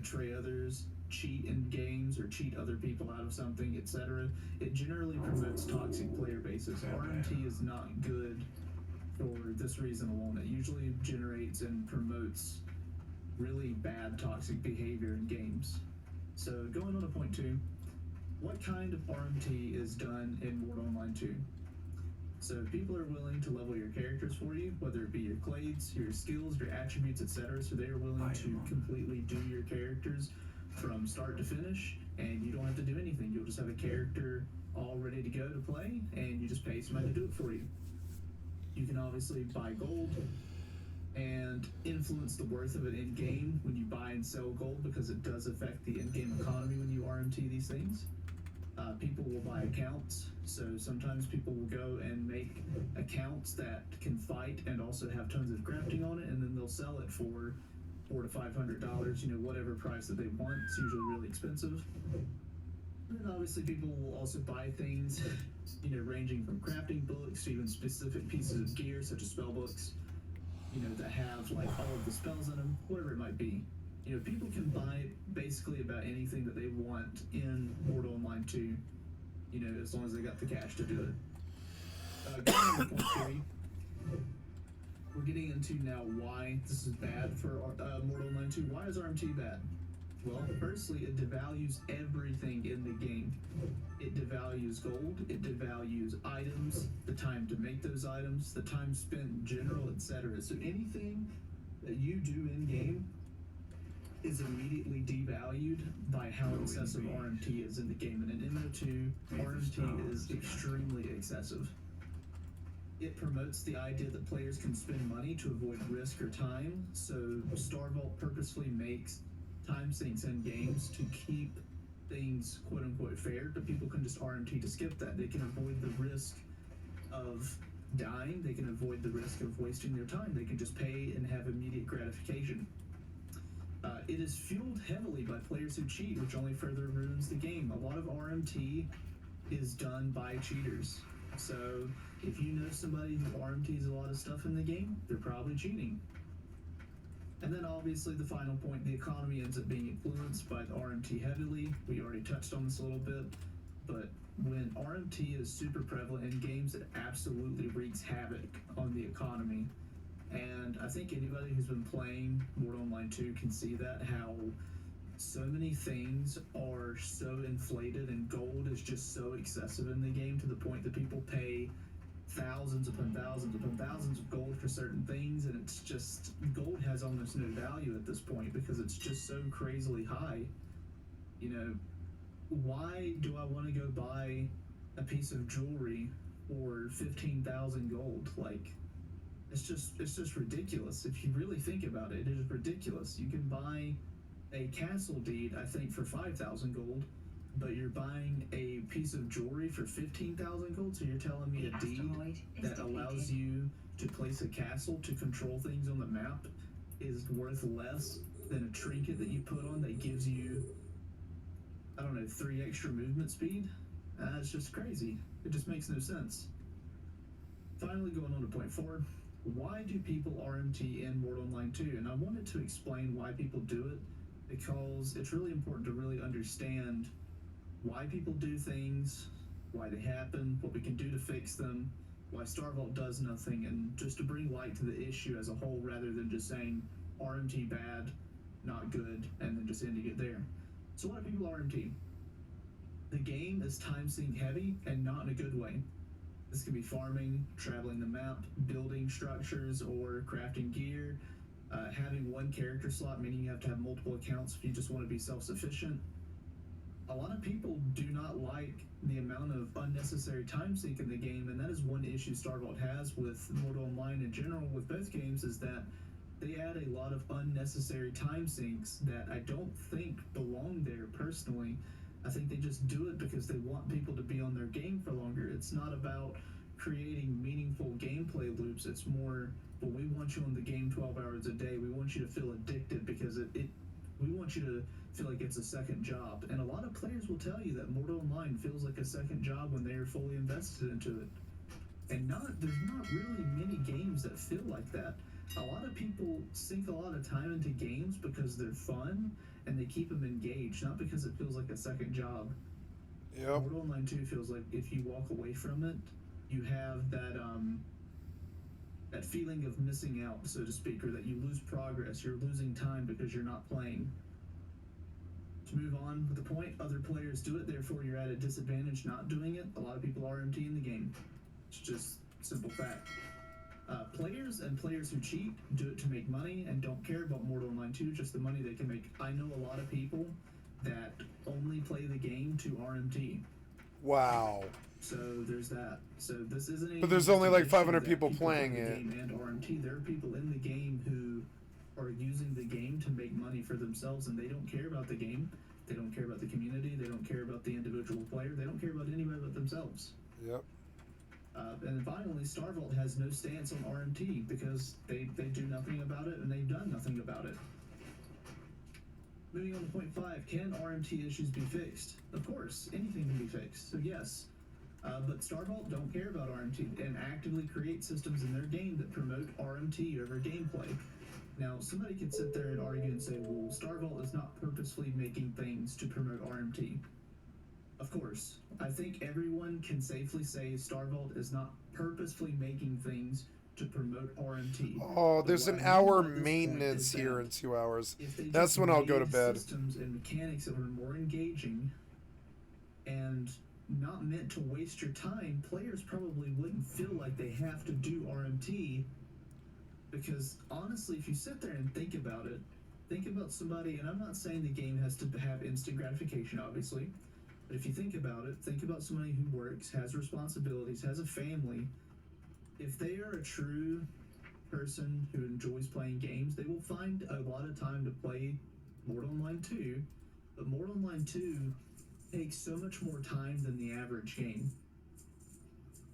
betray others, cheat in games, or cheat other people out of something, etc. It generally promotes toxic player bases. RMT is not good for this reason alone. It usually generates and promotes really bad toxic behavior in games. So going on to point 2, what kind of RMT is done in World Online 2? So people are willing to level your characters for you, whether it be your clades, your skills, your attributes, etc. So they are willing to completely do your characters from start to finish, and you don't have to do anything. You'll just have a character all ready to go to play, and you just pay somebody to do it for you. You can obviously buy gold and influence the worth of it in game when you buy and sell gold, because it does affect the in-game economy when you RMT these things. People will buy accounts, so sometimes people will go and make accounts that can fight and also have tons of crafting on it, and then they'll sell it for $400 to $500, you know, whatever price that they want. It's usually really expensive. And then obviously people will also buy things, you know, ranging from crafting books to even specific pieces of gear, such as spell books, you know, that have like all of the spells in them, whatever it might be. You know, people can buy basically about anything that they want in World Online 2, you know, as long as they got the cash to do it. Going on to point 3, we're getting into now why this is bad for World Online 2. Why is RMT bad? Well, firstly, it devalues everything in the game. It devalues gold, it devalues items, the time to make those items, the time spent in general, etc. So anything that you do in game is immediately devalued by how excessive RMT is in the game. And in MMO2, RMT is extremely excessive. It promotes the idea that players can spend money to avoid risk or time, so StarVault purposefully makes time sinks in games to keep things quote-unquote fair, but people can just RMT to skip that. They can avoid the risk of dying, they can avoid the risk of wasting their time, they can just pay and have immediate gratification. It is fueled heavily by players who cheat, which only further ruins the game. A lot of RMT is done by cheaters. So if you know somebody who RMTs a lot of stuff in the game, they're probably cheating. And then obviously the final point, the economy ends up being influenced by the RMT heavily. We already touched on this a little bit, but when RMT is super prevalent in games, it absolutely wreaks havoc on the economy. And I think anybody who's been playing World Online 2 can see that, how so many things are so inflated and gold is just so excessive in the game to the point that people pay thousands upon thousands upon thousands of gold for certain things, and it's just, gold has almost no value at this point because it's just so crazily high. You know, why do I want to go buy a piece of jewelry for 15,000 gold? Like, it's just ridiculous. If you really think about it, it is ridiculous. You can buy a castle deed, I think, for 5,000 gold, but you're buying a piece of jewelry for 15,000 gold, so you're telling me a deed that allows you to place a castle to control things on the map is worth less than a trinket that you put on that gives you, I don't know, 3 extra movement speed? It's just crazy. It just makes no sense. Finally, going on to point 4, why do people RMT in World Online 2? And I wanted to explain why people do it, because it's really important to really understand why people do things, why they happen, what we can do to fix them, why StarVault does nothing, and just to bring light to the issue as a whole rather than just saying RMT bad, not good, and then just ending it there. So why do people RMT? The game is time sink heavy and not in a good way. This can be farming, traveling the map, building structures, or crafting gear, having one character slot, meaning you have to have multiple accounts if you just want to be self-sufficient. A lot of people do not like the amount of unnecessary time sink in the game, and that is one issue StarVault has with World Online in general with both games, is that they add a lot of unnecessary time sinks that I don't think belong there personally. I think they just do it because they want people to be on their game for longer. It's not about creating meaningful gameplay loops. It's more, well, we want you on the game 12 hours a day. We want you to feel addicted because we want you to feel like it's a second job. And a lot of players will tell you that Mortal Online feels like a second job when they are fully invested into it. And there's not really many games that feel like that. A lot of people sink a lot of time into games because they're fun and they keep them engaged, not because it feels like a second job. Yep. Mortal Online 2 feels like if you walk away from it, you have that feeling of missing out, so to speak, or that you lose progress. You're losing time because you're not playing. To move on with the point, other players do it, therefore you're at a disadvantage not doing it. A lot of people RMT in the game. It's just simple fact. Players and players who cheat do it to make money and don't care about Mortal Online 2, just the money they can make. I know a lot of people that only play the game to RMT. Wow. So there's that. So this isn't. But there's only like 500 people playing play the it. game and RMT. There are people in the game who are using the game to make money for themselves, and they don't care about the game. They don't care about the community. They don't care about the individual player. They don't care about anybody but themselves. Yep. And then finally, StarVault has no stance on RMT because they do nothing about it and they've done nothing about it. Moving on to point 5, can RMT issues be fixed? Of course, anything can be fixed, so yes. But StarVault don't care about RMT and actively create systems in their game that promote RMT over gameplay. Now, somebody could sit there and argue and say, well, StarVault is not purposefully making things to promote RMT. Of course, I think everyone can safely say StarVault is not purposefully making things to promote RMT. Oh, there's an hour maintenance here in 2 hours. That's when I'll go to bed. Systems and mechanics that are more engaging and not meant to waste your time, players probably wouldn't feel like they have to do RMT. Because honestly, if you sit there and think about it, think about somebody, and I'm not saying the game has to have instant gratification, obviously. But if you think about it, think about somebody who works, has responsibilities, has a family. If they are a true person who enjoys playing games, they will find a lot of time to play Mortal Online 2. But Mortal Online 2 takes so much more time than the average game.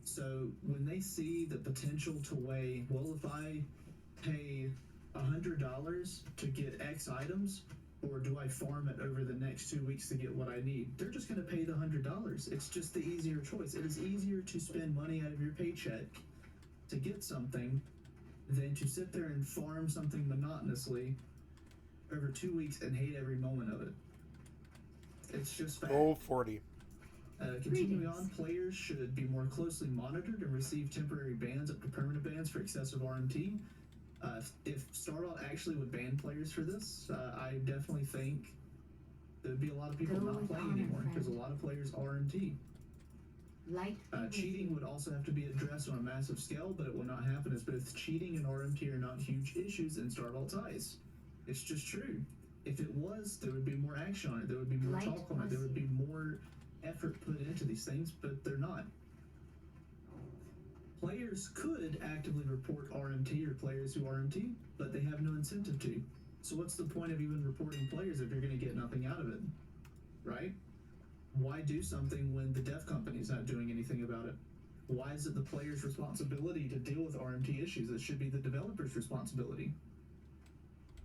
So when they see the potential to weigh, well, if I pay $100 to get X items, or do I farm it over the next 2 weeks to get what I need? They're just going to pay the $100. It's just the easier choice. It is easier to spend money out of your paycheck to get something than to sit there and farm something monotonously over 2 weeks and hate every moment of it. It's just fact. Goal 40. Continuing on, players should be more closely monitored and receive temporary bans up to permanent bans for excessive RMT. If StarVault actually would ban players for this, I definitely think there would be a lot of people not playing anymore because a lot of players RMT. Cheating would also have to be addressed on a massive scale, but it will not happen as both cheating and RMT are not huge issues in StarVault's eyes. It's just true. If it was, there would be more action on it. There would be more talk on it. There would be more effort put into these things, but they're not. Players could actively report RMT or players who RMT, but they have no incentive to. So what's the point of even reporting players if you're going to get nothing out of it, right? Why do something when the dev company's not doing anything about it? Why is it the player's responsibility to deal with RMT issues? It should be the developer's responsibility.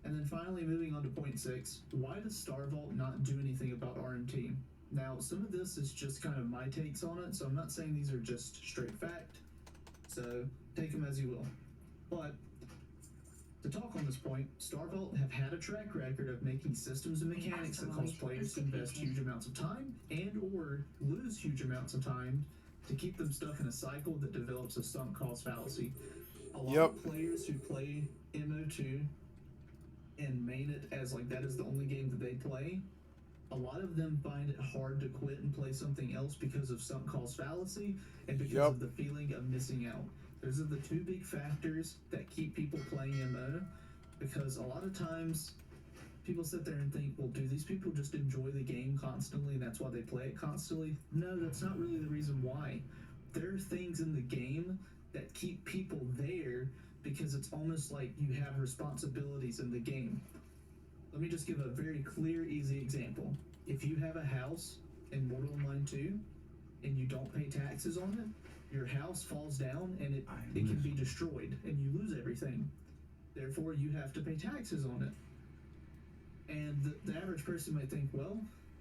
And then finally, moving on to point 6, why does StarVault not do anything about RMT? Now, some of this is just kind of my takes on it, so I'm not saying these are just straight fact. So take them as you will. But to talk on this point, StarVault have had a track record of making systems and mechanics that cause players to invest huge amounts of time and or lose huge amounts of time to keep them stuck in a cycle that develops a sunk cost fallacy. A lot of players who play MO2 and main it as like that is the only game that they play, a lot of them find it hard to quit and play something else because of sunk cost fallacy and because of the feeling of missing out. Those are the two big factors that keep people playing MO, because a lot of times people sit there and think, well, do these people just enjoy the game constantly and that's why they play it constantly? No, that's not really the reason why. There are things in the game that keep people there because it's almost like you have responsibilities in the game. Let me just give a very clear, easy example. If you have a house in Mortal Online 2 and you don't pay taxes on it, your house falls down and it can be destroyed and you lose everything. Therefore, you have to pay taxes on it. And the average person might think, well,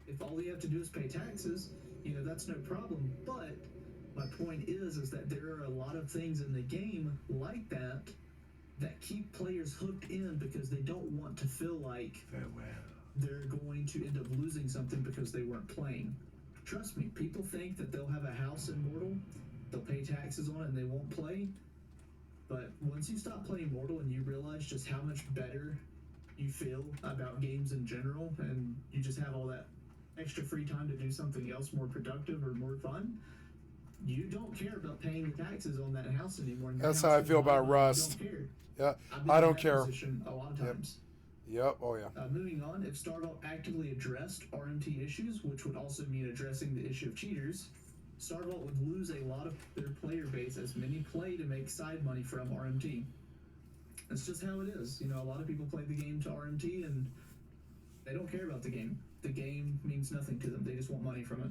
if all you have to do is pay taxes, that's no problem. But my point is that there are a lot of things in the game like that that keep players hooked in because they don't want to feel like they're going to end up losing something because they weren't playing. Trust me, people think that they'll have a house in Mortal, they'll pay taxes on it, and they won't play. But once you stop playing Mortal and you realize just how much better you feel about games in general, and you just have all that extra free time to do something else more productive or more fun, you don't care about paying the taxes on that house anymore. That's how I feel about Rust. You don't care. Yeah, I've I been don't in that care. position a lot of times. Yep. Oh yeah. Moving on, if Starvault actively addressed RMT issues, which would also mean addressing the issue of cheaters, Starvault would lose a lot of their player base as many play to make side money from RMT. That's just how it is. You know, a lot of people play the game to RMT and they don't care about the game. The game means nothing to them. They just want money from it.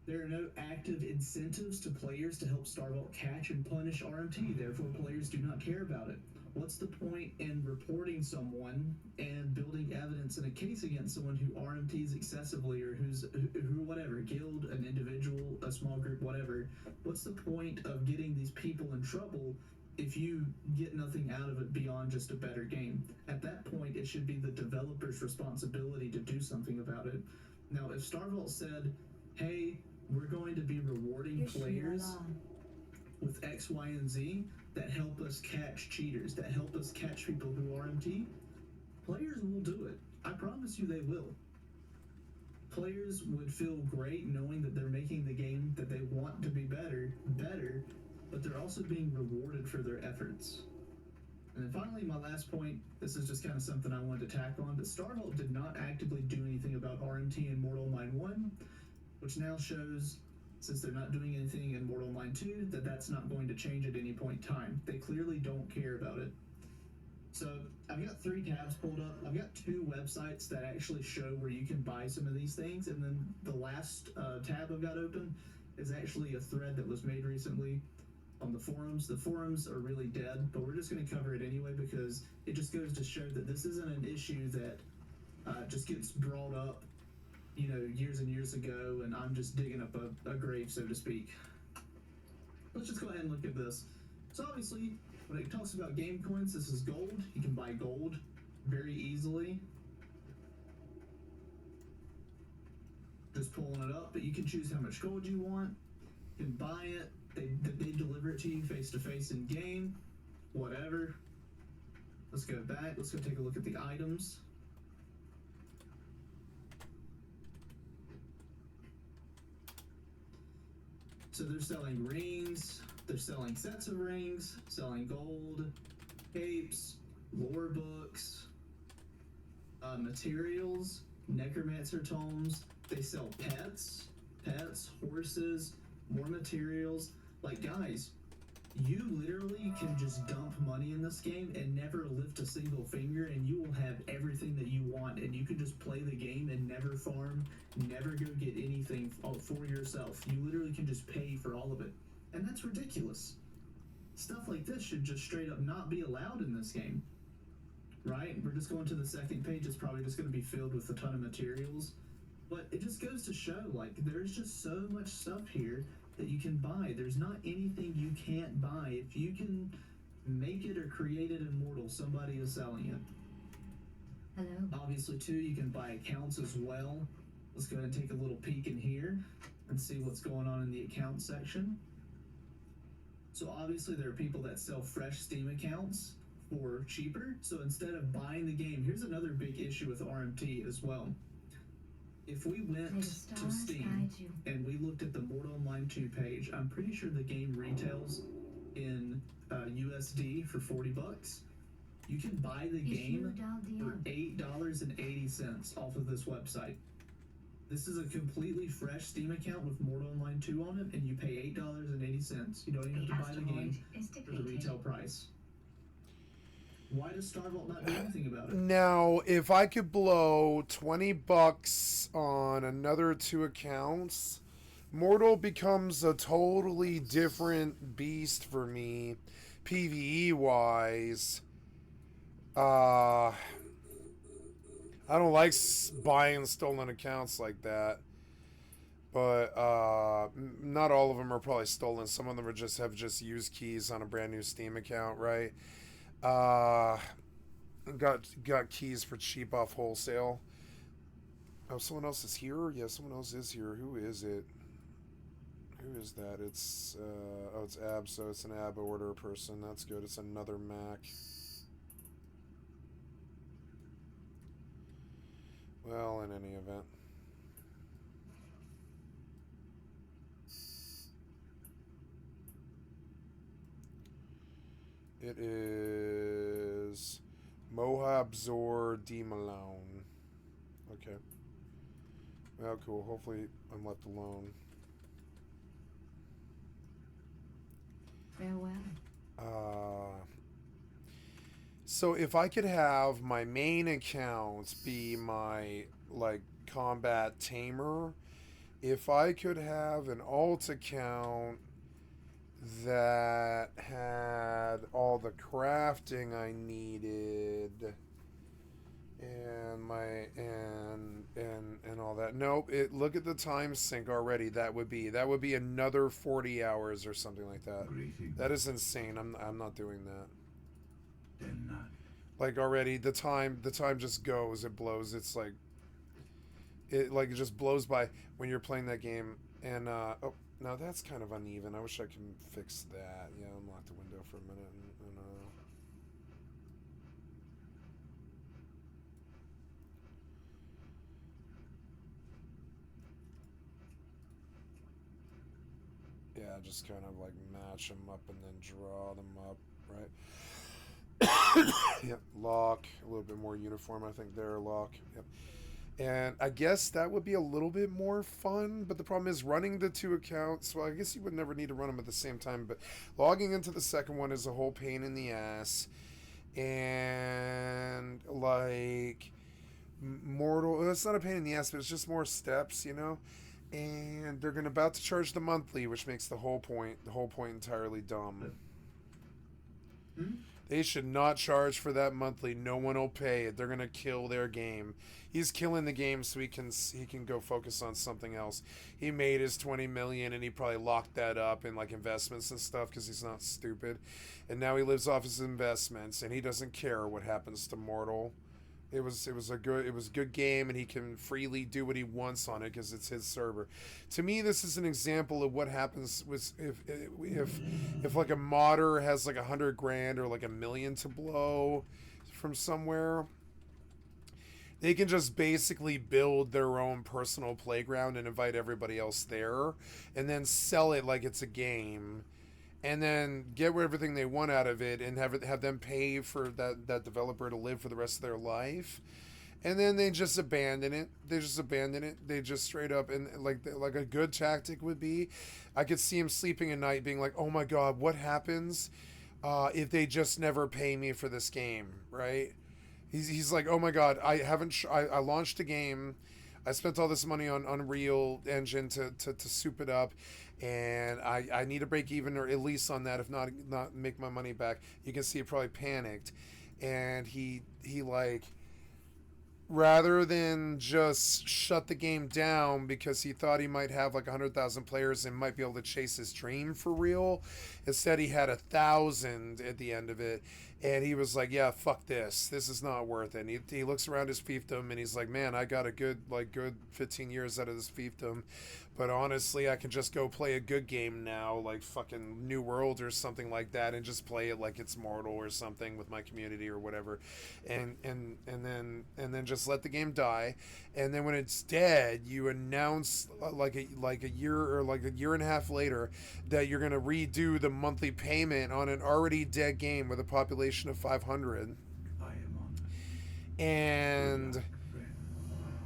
There are no active incentives to players to help Starvault catch and punish RMT, therefore players do not care about it. What's the point in reporting someone and building evidence in a case against someone who RMTs excessively, or who whatever, guild, an individual, a small group, whatever? What's the point of getting these people in trouble if you get nothing out of it beyond just a better game? At that point, it should be the developer's responsibility to do something about it. Now, if Starvault said, hey, we're going to be rewarding players with X, Y, and Z that help us catch cheaters, that help us catch people who RMT, players will do it. I promise you they will. Players would feel great knowing that they're making the game that they want to be better, but they're also being rewarded for their efforts. And then finally, my last point, this is just kind of something I wanted to tack on, but Starvault did not actively do anything about RMT in Mortal Online 1, which now shows, since they're not doing anything in Mortal Online 2, that that's not going to change at any point in time. They clearly don't care about it. So I've got 3 tabs pulled up. I've got 2 websites that actually show where you can buy some of these things, and then the last tab I've got open is actually a thread that was made recently on the forums. The forums are really dead, but we're just going to cover it anyway because it just goes to show that this isn't an issue that just gets brought up, you know, years and years ago, and I'm just digging up a grave, so to speak. Let's just go ahead and look at this. So obviously, when it talks about game coins, this is gold. You can buy gold very easily. Just pulling it up, but you can choose how much gold you want. You can buy it. They deliver it to you face-to-face in game, whatever. Let's go back. Let's go take a look at the items. So they're selling rings, they're selling sets of rings, selling gold, capes, lore books, materials, necromancer tomes. They sell pets, horses, more materials. Like, guys, you literally can just dump money in this game and never lift a single finger, and you will have everything that you want, and you can just play the game and never farm, never go get anything for yourself. You literally can just pay for all of it, and that's ridiculous. Stuff like this should just straight up not be allowed in this game, right? We're just going to the second page. It's probably just going to be filled with a ton of materials, but it just goes to show, like, there's just so much stuff here that you can buy. There's not anything you can't buy. If you can make it or create it in Mortal, somebody is selling it. Hello. Obviously, too, you can buy accounts as well. Let's go ahead and take a little peek in here and see what's going on in the account section. So obviously there are people that sell fresh Steam accounts for cheaper. So instead of buying the game, here's another big issue with RMT as well. If we went to Steam and we looked at the Mortal Online 2 page, I'm pretty sure the game retails in USD for $40. You can buy the game for $8.80 off of this website. This is a completely fresh Steam account with Mortal Online 2 on it, and you pay $8.80. You don't even have to buy the game for the retail price. Why does Starvault not do anything about it? Now, if I could blow $20 on another 2 accounts, Mortal becomes a totally different beast for me, PvE wise. I don't like buying stolen accounts like that. but not all of them are probably stolen. Some of them are have just used keys on a brand new Steam account, right? Got keys for cheap off wholesale. Oh, someone else is here? Yeah, someone else is here. Who is it? Who is that? It's oh, it's Ab, so it's an Ab order person. That's good. It's another Mac. Well, in any event. It is Mohab Zor D. Malone. Okay. Well, cool. Hopefully I'm left alone. Farewell. So if I could have my main account be my, like, combat tamer, if I could have an alt account that had all the crafting I needed and my and all that. Nope, look at the time sink already. That would be another 40 hours or something like that. That is insane. I'm not doing that. Like already the time just goes, it blows. It's like it just blows by when you're playing that game. And oh, now that's kind of uneven. I wish I could fix that. Yeah, unlock the window for a minute and yeah, just kind of like match them up and then draw them up, right? Yep, lock, a little bit more uniform, I think there, lock, yep. And I guess that would be a little bit more fun, but the problem is running the two accounts, well, I guess you would never need to run them at the same time, but logging into the second one is a whole pain in the ass. And, like, Mortal, it's not a pain in the ass, but it's just more steps, you know? And they're about to charge the monthly, which makes the whole point entirely dumb. They should not charge for that monthly. No one will pay it. They're gonna kill their game. He's killing the game so he can go focus on something else. He made his 20 million and he probably locked that up in like investments and stuff because he's not stupid. And now he lives off his investments and he doesn't care what happens to Mortal. It was a good game, and he can freely do what he wants on it because it's his server. To me, this is an example of what happens with if like a modder has like 100 grand or like $1 million to blow from somewhere. They can just basically build their own personal playground and invite everybody else there, and then sell it like it's a game. And then get everything they want out of it and have them pay for that developer to live for the rest of their life. And then they just abandon it. They just straight up, and like a good tactic would be, I could see him sleeping at night being like, oh my God, what happens if they just never pay me for this game, right? He's like, oh my God, I launched a game. I spent all this money on Unreal Engine to soup it up, and I need to break even, or at least on that, if not make my money back. You can see he probably panicked, and he like, rather than just shut the game down because he thought he might have like 100,000 players and might be able to chase his dream for real, instead he had 1,000 at the end of it. And he was like, yeah, fuck this. This is not worth it. And he looks around his fiefdom and he's like, man, I got a good 15 years out of this fiefdom. But honestly, I can just go play a good game now, like fucking New World or something like that, and just play it like it's Mortal or something with my community or whatever. And then just let the game die. And then when it's dead, you announce like a year or like a year and a half later that you're gonna redo the monthly payment on an already dead game with a population of 500. And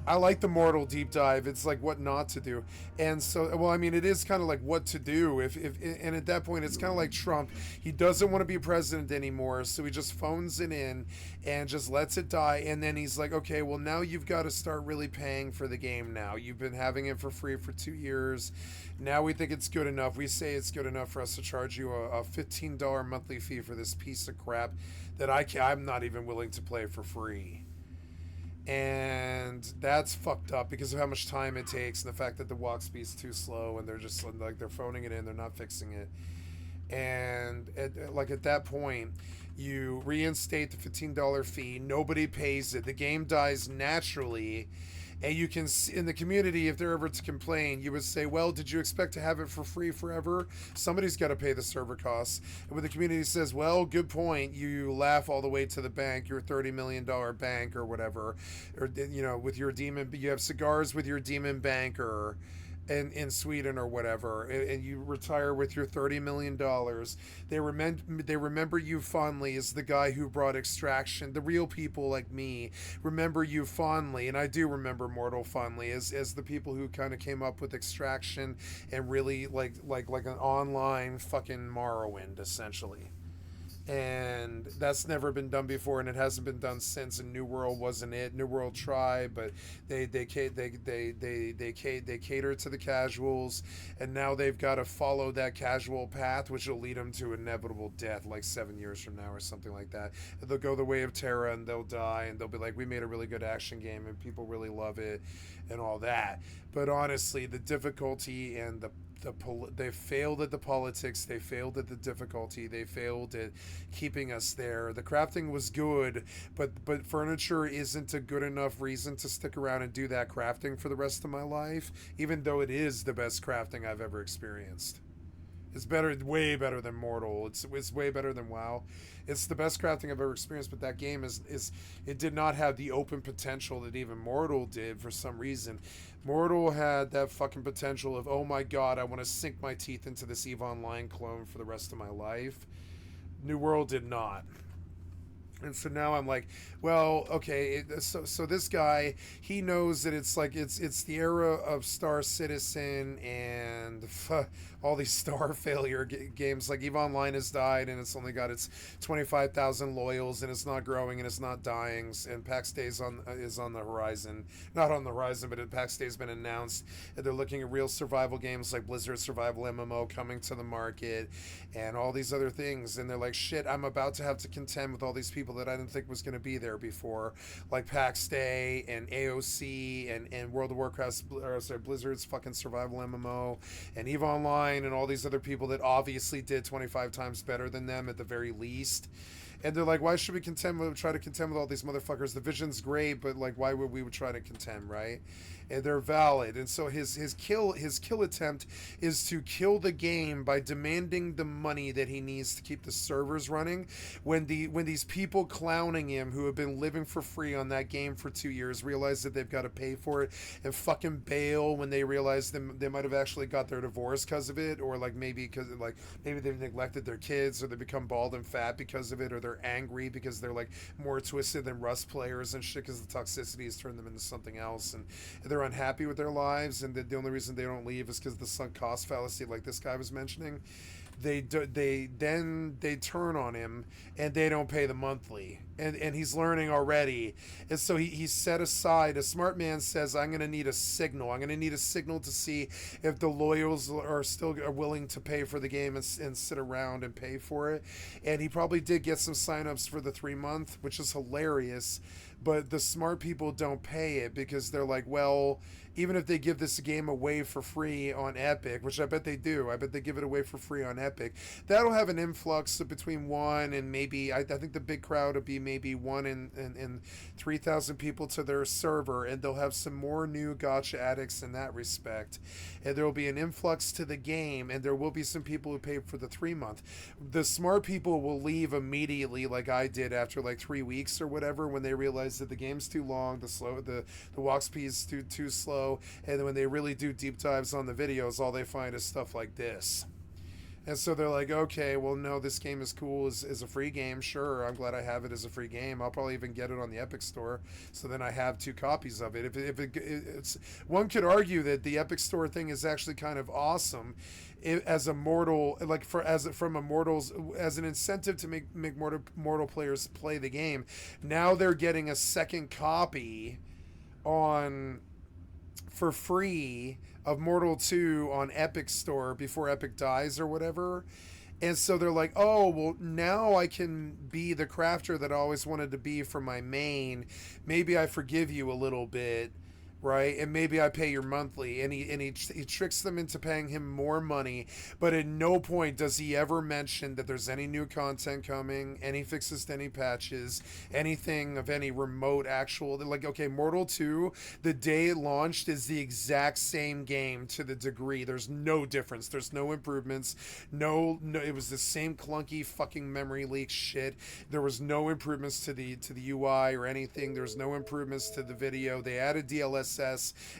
I like the Mortal deep dive. It's like what not to do. And so, well, I mean, it is kind of like what to do. And at that point, it's kind of like Trump. He doesn't want to be president anymore, so he just phones it in and just lets it die. And then he's like, okay, well, now you've got to start really paying for the game now. You've been having it for free for 2 years. Now we think it's good enough. We say it's good enough for us to charge you a $15 monthly fee for this piece of crap that I'm not even willing to play for free. And and that's fucked up because of how much time it takes and the fact that the walk speed's too slow, and they're just like they're phoning it in, they're not fixing it. And at that point, you reinstate the $15 fee, nobody pays it, the game dies naturally. And you can see in the community, if they're ever to complain, you would say, well, did you expect to have it for free forever? Somebody's got to pay the server costs. And when the community says, well, good point, you laugh all the way to the bank, your $30 million bank or whatever. Or, with your demon, you have cigars with your demon banker in Sweden or whatever, and you retire with your $30 million. They remember you fondly as the guy who brought Extraction. The real people like me remember you fondly, and I do remember Mortal fondly as the people who kind of came up with Extraction and really like an online fucking Morrowind essentially. And that's never been done before, and it hasn't been done since. And New World wasn't it. New World tried, but they cater to the casuals, and now they've got to follow that casual path, which will lead them to inevitable death, like 7 years from now or something like that. They'll go the way of Terra, and they'll die, and they'll be like, we made a really good action game, and people really love it, and all that. But honestly, the difficulty and they failed at the politics, they failed at the difficulty, they failed at keeping us there. The crafting was good, but furniture isn't a good enough reason to stick around and do that crafting for the rest of my life, even though it is the best crafting I've ever experienced. It's better, way better than Mortal. It's way better than WoW. It's the best crafting I've ever experienced, but that game it did not have the open potential that even Mortal did for some reason. Mortal had that fucking potential of, oh my god, I want to sink my teeth into this EVE Online clone for the rest of my life. New World did not. And so now I'm like, well, okay, so this guy, he knows that it's the era of Star Citizen and all these star failure games. Like EVE Online has died, and it's only got its 25,000 loyals, and it's not growing, and it's not dying. And PAX Day is on the horizon, not on the horizon, but PAX Day has been announced, and they're looking at real survival games like Blizzard Survival MMO coming to the market, and all these other things. And they're like, shit, I'm about to have to contend with all these people that I didn't think was going to be there before, like PAX Day and AOC and World of Warcraft, Blizzard's fucking survival MMO, and EVE Online, and all these other people that obviously did 25 times better than them at the very least. And they're like, why should we try to contend with all these motherfuckers? The vision's great, but like, why would we try to contend, right? And they're valid. And so his kill attempt is to kill the game by demanding the money that he needs to keep the servers running. When these people clowning him who have been living for free on that game for 2 years realize that they've got to pay for it, and fucking bail when they realize they might have actually got their divorce because of it, or maybe they've neglected their kids, or they become bald and fat because of it, or they're angry because they're more twisted than Rust players and shit because the toxicity has turned them into something else, and they're unhappy with their lives, and the only reason they don't leave is because the sunk cost fallacy, like this guy was mentioning. They turn on him, and they don't pay the monthly, and he's learning already. And so he's set aside. A smart man says, I'm going to need a signal. I'm going to need a signal to see if the loyals are still willing to pay for the game and sit around and pay for it. And he probably did get some signups for the 3-month, which is hilarious. But the smart people don't pay it because they're like, well, even if they give this game away for free on Epic, which I bet they do, I bet they give it away for free on Epic, that'll have an influx of between 1 and maybe, I think the big crowd will be maybe 1 and 3,000 people to their server, and they'll have some more new gotcha addicts in that respect. And there will be an influx to the game, and there will be some people who pay for the 3-month. The smart people will leave immediately, like I did after 3 weeks or whatever, when they realize that the game's too long, the walk speed's too slow. And then when they really do deep dives on the videos, all they find is stuff like this. And so they're like, okay, well, no, this game is cool as a free game. Sure, I'm glad I have it as a free game. I'll probably even get it on the Epic Store, so then I have 2 copies of it. It's one could argue that the Epic Store thing is actually kind of awesome as a Mortal, as an incentive to make Mortal players play the game. Now they're getting a second copy for free of Mortal 2 on Epic Store before Epic dies or whatever. And so they're like, oh, well, now I can be the crafter that I always wanted to be for my main. Maybe I forgive you a little bit, right? And maybe I pay your monthly. And he tricks them into paying him more money. But at no point does he ever mention that there's any new content coming, any fixes to any patches, anything of any remote actual. Like, okay, Mortal 2, the day it launched, is the exact same game to the degree. There's no difference. There's no improvements. No, it was the same clunky fucking memory leak shit. There was no improvements to the UI or anything. There was no improvements to the video. They added DLSS,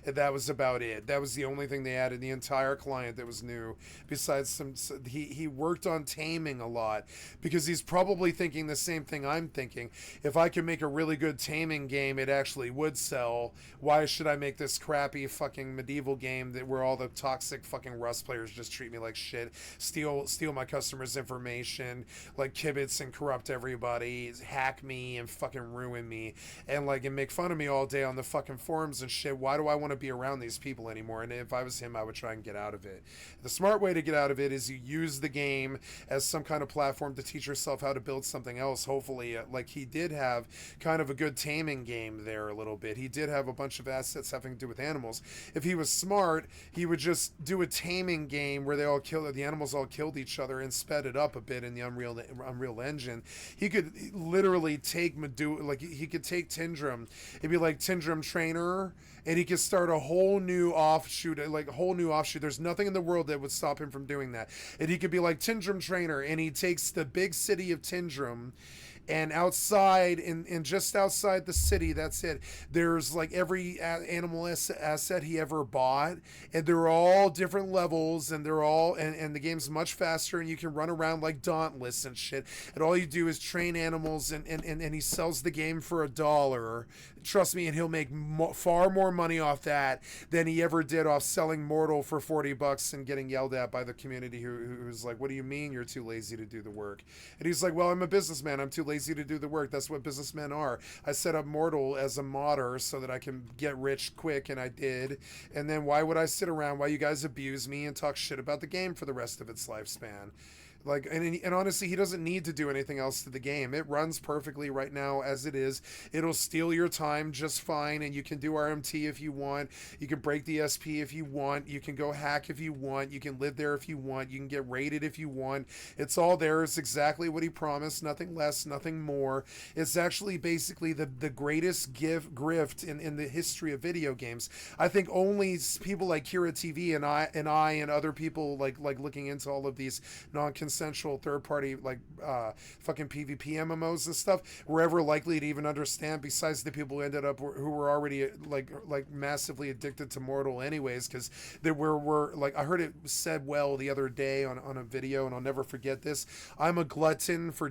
and that was about it. That was the only thing they added. The entire client that was new. Besides he worked on taming a lot because he's probably thinking the same thing I'm thinking. If I could make a really good taming game, it actually would sell. Why should I make this crappy fucking medieval game where all the toxic fucking Rust players just treat me like shit, steal my customers' information, like kibitz and corrupt everybody, hack me and fucking ruin me, and make fun of me all day on the fucking forums and shit. Why do I want to be around these people anymore? And if I was him, I would try and get out of it. The smart way to get out of it is you use the game as some kind of platform to teach yourself how to build something else. Hopefully, like he did have kind of a good taming game there a little bit. He did have a bunch of assets having to do with animals. If he was smart, he would just do a taming game where the animals all killed each other and sped it up a bit in the Unreal Engine. He could literally take he could take Tindrum. It'd be like Tindrum Trainer, and he could start a whole new offshoot. There's nothing in the world that would stop him from doing that. And he could be like Tindrum Trainer, and he takes the big city of Tindrum, and outside, and just outside the city, that's it, there's like every animal asset he ever bought, and they're all different levels, and they're all, and the game's much faster, and you can run around like Dauntless and shit, and all you do is train animals, and he sells the game for $1. Trust me, and he'll make far more money off that than he ever did off selling Mortal for $40 and getting yelled at by the community who's like, what do you mean you're too lazy to do the work? And he's like, well, I'm a businessman. I'm too lazy to do the work. That's what businessmen are. I set up Mortal as a modder so that I can get rich quick, and I did. And then why would I sit around while you guys abuse me and talk shit about the game for the rest of its lifespan? And honestly, he doesn't need to do anything else to the game. It runs perfectly right now as it is. It'll steal your time just fine, and you can do RMT if you want. You can break the SP if you want. You can go hack if you want. You can live there if you want. You can get raided if you want. It's all there. It's exactly what he promised. Nothing less, nothing more. It's actually basically the greatest grift in the history of video games. I think only people like Kira TV and I and other people like looking into all of these non-consensual third-party fucking PvP MMOs and stuff were ever likely to even understand, besides the people who were already like massively addicted to Mortal anyways, because they were like, I heard it said well the other day on a video, and I'll never forget this. I'm a glutton for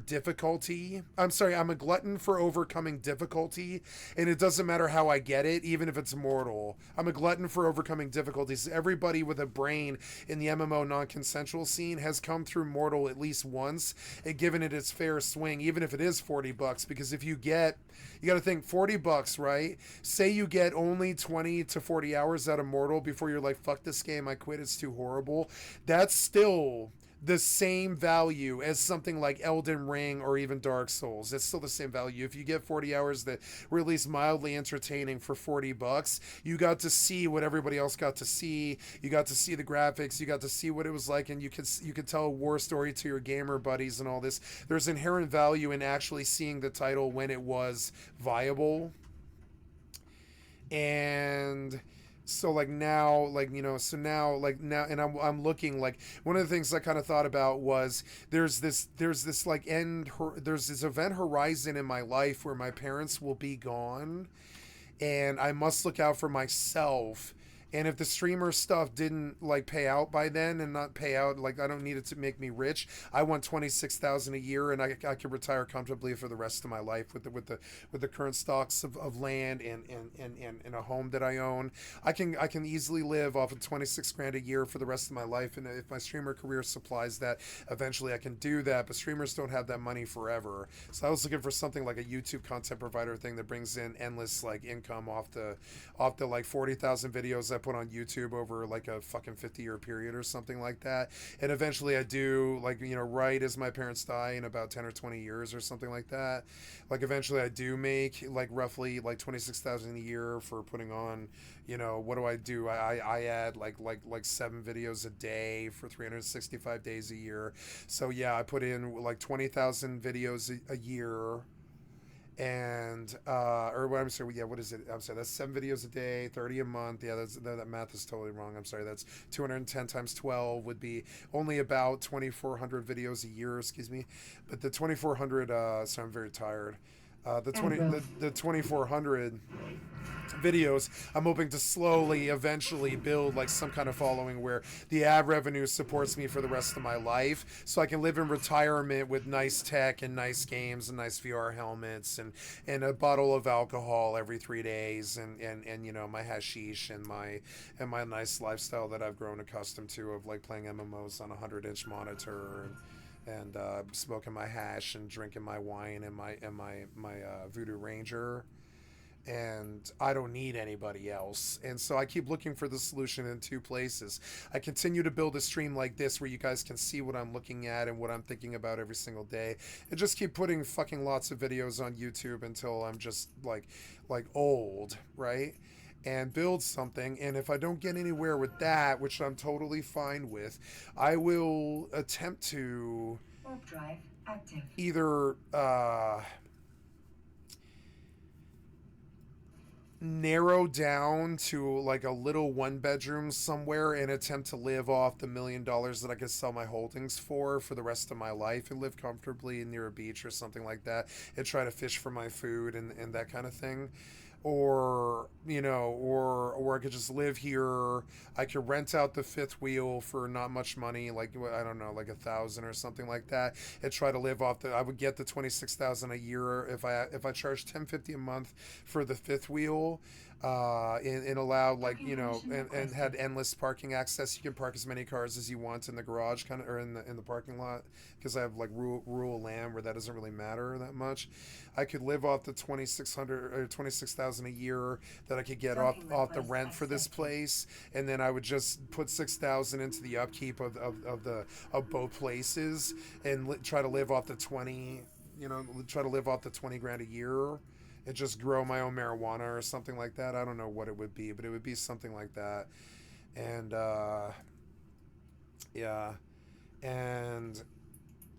overcoming difficulty, and it doesn't matter how I get it, even if it's Mortal. I'm a glutton for overcoming difficulties. Everybody with a brain in the MMO non-consensual scene has come through Mortal at least once and given it its fair swing, even if it is $40, because if you got to think $40, right? Say you get only 20 to 40 hours out of Mortal before you're like, fuck this game, I quit, it's too horrible. That's still the same value as something like Elden Ring or even Dark Souls. It's still the same value. If you get 40 hours that were at least mildly entertaining for $40, you got to see what everybody else got to see. You got to see the graphics. You got to see what it was like, and you could tell a war story to your gamer buddies and all this. There's inherent value in actually seeing the title when it was viable. And so now, and I'm looking, like, one of the things I kind of thought about was there's this event horizon in my life where my parents will be gone, and I must look out for myself. And if the streamer stuff didn't pay out by then, and not pay out, I don't need it to make me rich. I want $26,000 a year, and I could retire comfortably for the rest of my life with the current stocks of land and a home that I own. I can easily live off of $26,000 a year for the rest of my life, and if my streamer career supplies that, eventually I can do that. But streamers don't have that money forever, so I was looking for something like a YouTube content provider thing that brings in endless income off the 40,000 videos I put on YouTube over like a fucking 50-year period or something like that. And eventually I do, like, you know, right as my parents die in about 10 or 20 years or something like that. Like, eventually I do make like roughly like 26,000 a year for putting on, you know, what do I do? I add like 7 videos a day for 365 days a year. So yeah, I put in like 20,000 videos a year, and or what I'm sorry, yeah, what is it? I'm sorry, that's 7 videos a day, 30 a month. Yeah, that math is totally wrong. I'm sorry, that's 210 times 12 would be only about 2,400 videos a year. Excuse me, but the 2,400. So I'm very tired. The 2,400 videos, I'm hoping to slowly eventually build like some kind of following where the ad revenue supports me for the rest of my life, so I can live in retirement with nice tech and nice games and nice VR helmets and a bottle of alcohol every 3 days, and you know, my hashish and my nice lifestyle that I've grown accustomed to of like playing MMOs on a 100-inch monitor and smoking my hash and drinking my wine and my Voodoo Ranger. And I don't need anybody else. And so I keep looking for the solution in 2 places. I continue to build a stream like this where you guys can see what I'm looking at and what I'm thinking about every single day, and just keep putting fucking lots of videos on YouTube until I'm just like old, right? And build something. And if I don't get anywhere with that, which I'm totally fine with, I will attempt to Warp drive active. either narrow down to like a little 1-bedroom somewhere and attempt to live off the $1,000,000 that I could sell my holdings for the rest of my life, and live comfortably near a beach or something like that, and try to fish for my food and that kind of thing. Or, you know, or I could just live here. I could rent out the 5th wheel for not much money, like, I don't know, like 1,000 or something like that, and try to live off I would get the 26,000 a year if I charged $10.50 a month for the 5th wheel, and allowed, like, you know, and had endless parking access. You can park as many cars as you want in the garage, kind of, or in the parking lot, because I have like rural land where that doesn't really matter that much. I could live off the 2,600 or 26,000 a year that I could get off the rent for this place, and then I would just put 6,000 into the upkeep of both places, and try to live off the 20, you know, try to live off the 20 grand a year, and just grow my own marijuana or something like that. I don't know what it would be, but it would be something like that. And yeah, and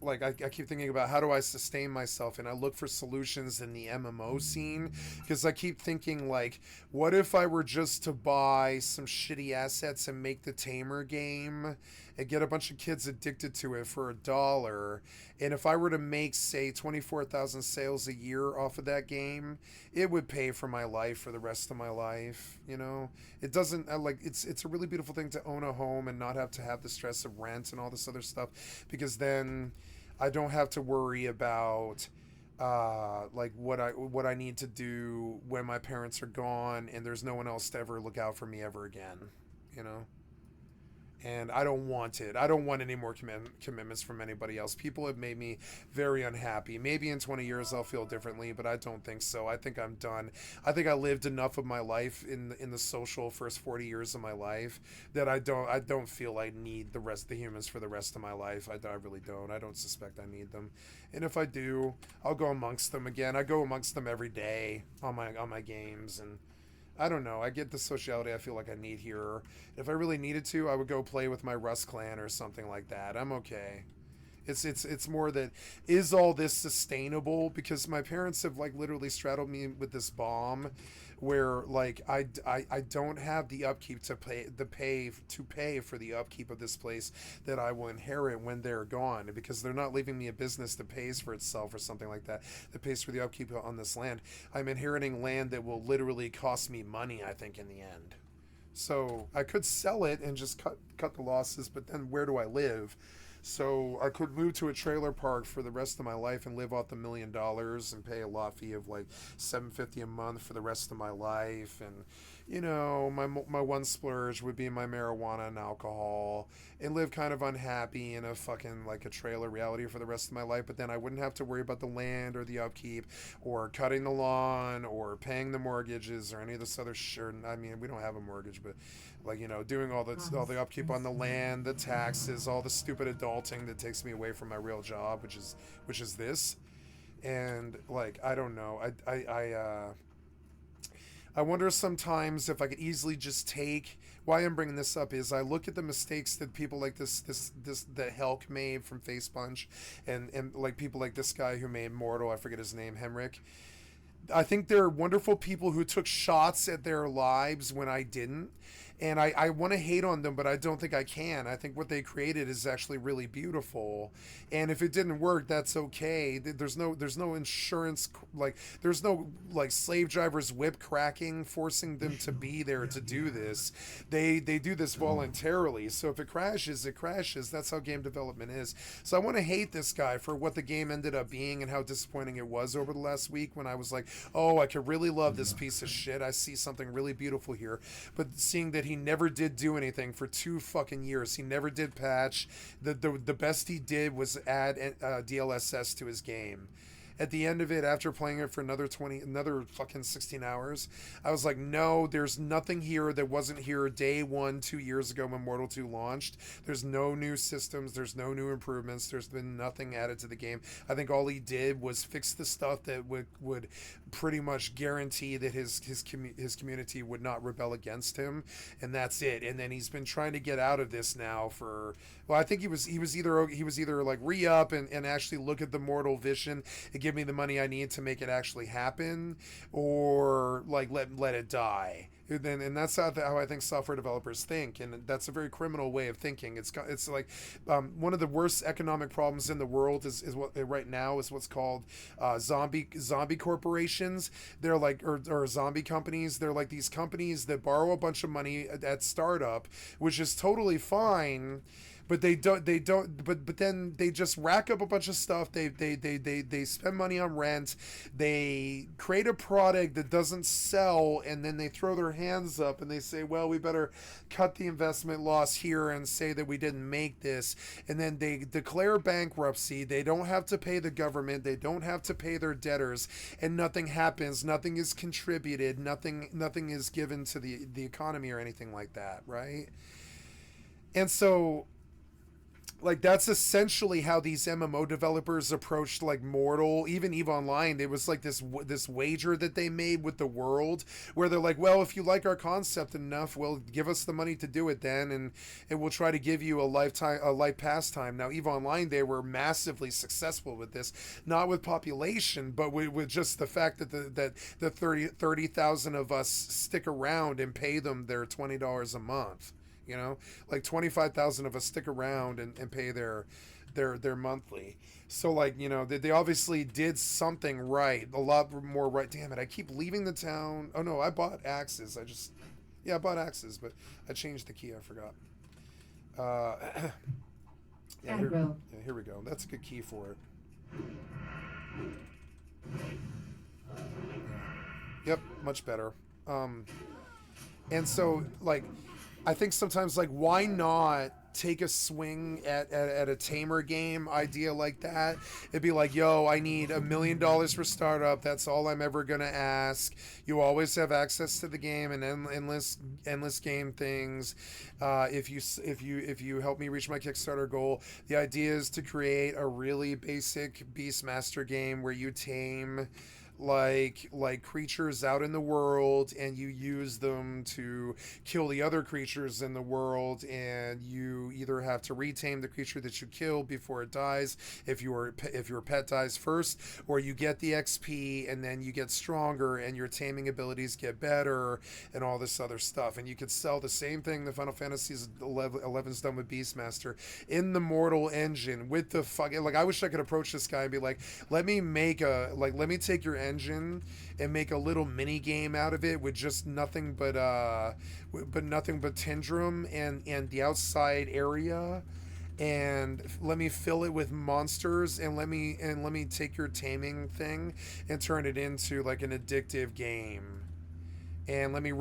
like I keep thinking about how do I sustain myself, and I look for solutions in the MMO scene, because I keep thinking, like, what if I were just to buy some shitty assets and make the Tamer game and get a bunch of kids addicted to it for $1, and if I were to make, say, 24,000 sales a year off of that game, it would pay for my life for the rest of my life. You know, it doesn't like it's a really beautiful thing to own a home and not have to have the stress of rent and all this other stuff, because then I don't have to worry about like what I need to do when my parents are gone and there's no one else to ever look out for me ever again, you know? And I don't want it. I don't want any more commitments from anybody else. People have made me very unhappy. Maybe in 20 years I'll feel differently, but I don't think so. I think I'm done. I think I lived enough of my life in the social first 40 years of my life that I don't feel I need the rest of the humans for the rest of my life. I really don't. I don't suspect I need them. And if I do, I'll go amongst them again. I go amongst them every day on my games, and I don't know. I get the sociality I feel like I need here. If I really needed to, I would go play with my Rust clan or something like that. I'm okay. It's more that, is all this sustainable? Because my parents have like literally straddled me with this bomb where like I don't have the upkeep to pay for the upkeep of this place that I will inherit when they're gone, because they're not leaving me a business that pays for itself or something like that pays for the upkeep on this land. I'm inheriting land that will literally cost me money, I think, in the end. So I could sell it and just cut the losses, but then where do I live? So I could move to a trailer park for the rest of my life and live off the $1,000,000 and pay a lot fee of like $750 a month for the rest of my life, and you know, my one splurge would be my marijuana and alcohol, and live kind of unhappy in a fucking like a trailer reality for the rest of my life. But then I wouldn't have to worry about the land or the upkeep, or cutting the lawn, or paying the mortgages, or any of this other shit. I mean, we don't have a mortgage, but like, you know, doing all the upkeep on the land, the taxes, all the stupid adulting that takes me away from my real job, which is this. And like, I don't know, I wonder sometimes if I could easily just take. Why I'm bringing this up is I look at the mistakes that people like this that Helk made from Face Punch, and like people like this guy who made Mortal. I forget his name, Hemrick. I think they're wonderful people who took shots at their lives when I didn't. And I want to hate on them, but I don't think I can. I think what they created is actually really beautiful. And if it didn't work, that's okay. There's no insurance, like there's no like slave drivers whip cracking forcing them to be there to do this. They do this voluntarily. So if it crashes, it crashes. That's how game development is. So I want to hate this guy for what the game ended up being and how disappointing it was over the last week, when I was like, oh, I could really love this piece of shit. I see something really beautiful here. But seeing that he never did do anything for 2 fucking years. He never did patch. The best he did was add DLSS to his game. At the end of it, after playing it for another fucking 16 hours, I was like, no, there's nothing here that wasn't here day one 2 years ago when Mortal 2 launched. There's no new systems. There's no new improvements. There's been nothing added to the game. I think all he did was fix the stuff that would pretty much guarantee that his community would not rebel against him, and that's it. And then he's been trying to get out of this now for, well, I think he was either like re-up and actually look at the Mortal vision and give me the money I need to make it actually happen, or like let it die. And that's how I think software developers think, and that's a very criminal way of thinking. It's like one of the worst economic problems in the world is what right now is what's called zombie corporations. They're like or zombie companies. They're like these companies that borrow a bunch of money at startup, which is totally fine. But but then they just rack up a bunch of stuff. They spend money on rent. They create a product that doesn't sell, and then they throw their hands up and they say, well, we better cut the investment loss here and say that we didn't make this. And then they declare bankruptcy. They don't have to pay the government. They don't have to pay their debtors, and nothing happens. Nothing is contributed. Nothing is given to the economy or anything like that, right? And so, like, that's essentially how these MMO developers approached like Mortal, even EVE Online. It was like this wager that they made with the world, where they're like, well, if you like our concept enough, well, give us the money to do it then, and we'll try to give you a life pastime. Now, EVE Online, they were massively successful with this, not with population, but with just the fact that the 30,000 of us stick around and pay them their $20 a month. You know, like 25,000 of us stick around and pay their monthly. So, like, you know, they obviously did something right, a lot more right. Damn it, I keep leaving the town. Oh no, I bought axes. I bought axes, but I changed the key. I forgot. Here we go. That's a good key for it. Yep, much better. And so, like, I think sometimes, like, why not take a swing at a tamer game idea like that? It'd be like, yo, I need $1 million for startup. That's all I'm ever gonna ask. You always have access to the game and endless game things. If you help me reach my Kickstarter goal, the idea is to create a really basic Beastmaster game where you tame like creatures out in the world, and you use them to kill the other creatures in the world, and you either have to retame the creature that you kill before it dies if your pet dies first, or you get the XP and then you get stronger and your taming abilities get better and all this other stuff. And you could sell the same thing the Final Fantasy 11's done with Beastmaster in the Mortal engine with the fucking, like, I wish I could approach this guy and be like, let me take your engine and make a little mini game out of it with just nothing but Tindrum and the outside area, and let me fill it with monsters, and let me take your taming thing and turn it into like an addictive game. And let me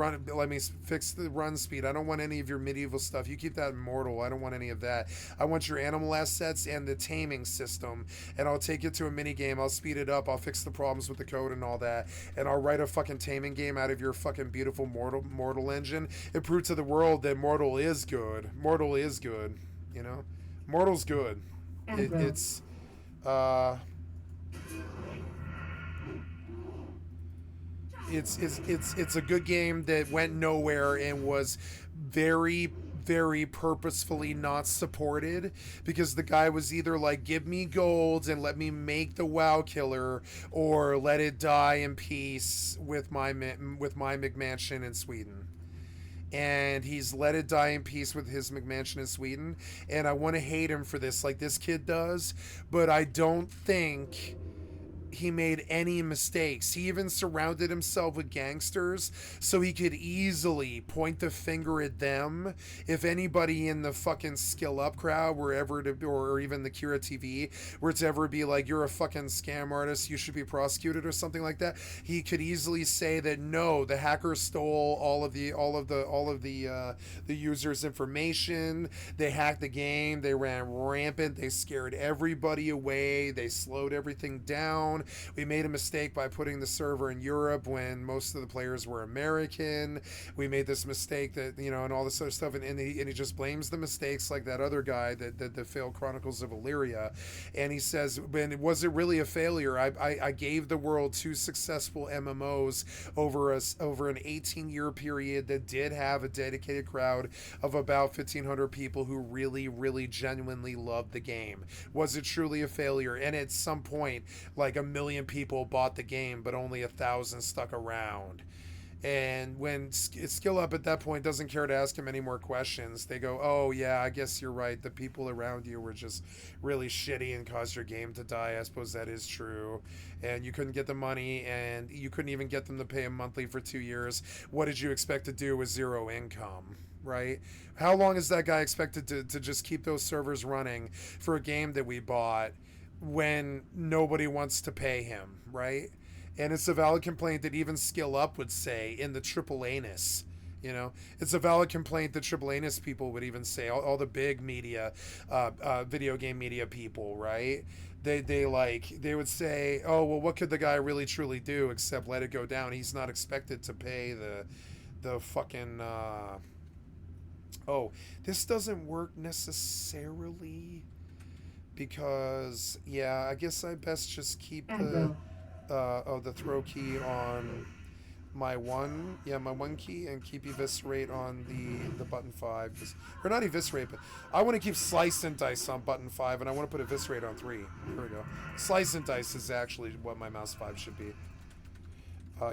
fix the run speed. I don't want any of your medieval stuff. You keep that immortal. I don't want any of that. I want your animal assets and the taming system. And I'll take it to a mini game. I'll speed it up. I'll fix the problems with the code and all that. And I'll write a fucking taming game out of your fucking beautiful Mortal engine. And prove to the world that Mortal is good. Mortal is good. You know, Mortal's good. It's it's a good game that went nowhere and was very purposefully not supported, because the guy was either like, give me gold and let me make the WoW killer, or let it die in peace with my McMansion in Sweden. And he's let it die in peace with his McMansion in Sweden, and I want to hate him for this like this kid does, but I don't think he made any mistakes. He even surrounded himself with gangsters so he could easily point the finger at them if anybody in the fucking Skill Up crowd were ever to, or even the Kira TV were to ever be like, you're a fucking scam artist, you should be prosecuted or something like that. He could easily say that no, the hackers stole all of the users' information. They hacked the game. They ran rampant. They scared everybody away. They slowed everything down. We made a mistake by putting the server in Europe when most of the players were American. We made this mistake that, you know, and all this other stuff. And he just blames the mistakes like that other guy that the failed Chronicles of Illyria. And he says, was it really a failure? I gave the world 2 successful MMOs over an 18-year period that did have a dedicated crowd of about 1,500 people who really genuinely loved the game. Was it truly a failure? And at some point, like 1 million people bought the game, but only 1,000 stuck around. And when Skill Up at that point doesn't care to ask him any more questions, they go, oh yeah, I guess you're right, the people around you were just really shitty and caused your game to die. I suppose that is true. And you couldn't get the money, and you couldn't even get them to pay him monthly for 2 years. What did you expect to do with 0 income, right? How long is that guy expected to just keep those servers running for a game that we bought when nobody wants to pay him, right? And it's a valid complaint that even Skill Up would say in the triple anus. You know, it's a valid complaint that triple anus people would even say, all the big media, video game media people, right? They would say, oh, well, what could the guy really truly do except let it go down? He's not expected to pay the fucking, oh, this doesn't work necessarily because, yeah, I guess I best just keep the throw key on my one key, and keep eviscerate on the button 5, or not eviscerate, but I want to keep slice and dice on button 5, and I want to put eviscerate on 3. Here we go. Slice and dice is actually what my mouse 5 should be.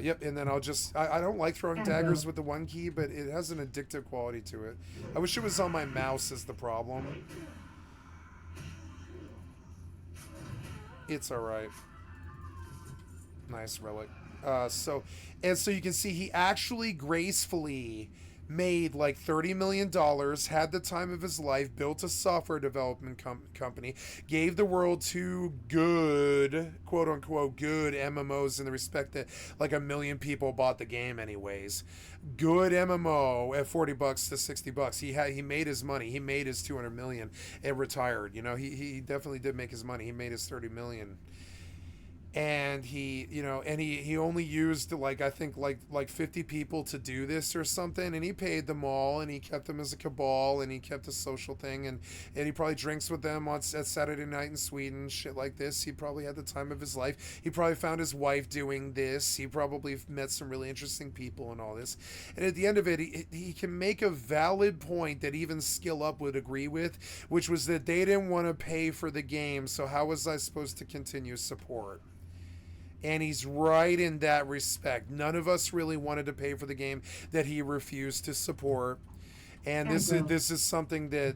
Yep, and then I'll just, I don't like throwing daggers with the 1 key, but it has an addictive quality to it. I wish it was on my mouse is the problem. It's alright. Nice relic. So you can see he actually gracefully made like $30 million, had the time of his life, built a software development company, gave the world 2 good, quote unquote, good MMOs in the respect that like 1 million people bought the game anyways. Good MMO at $40 to $60. He made his money. He made his 200 million and retired. You know, he definitely did make his money. He made his 30 million. And he only used like, I think like 50 people to do this or something, and he paid them all, and he kept them as a cabal, and he kept a social thing, and he probably drinks with them at Saturday night in Sweden, shit like this. He probably had the time of his life. He probably found his wife doing this. He probably met some really interesting people and all this. And at the end of it, he can make a valid point that even Skill Up would agree with, which was that they didn't want to pay for the game, so how was I supposed to continue support? And he's right in that respect. None of us really wanted to pay for the game that he refused to support. And this is something that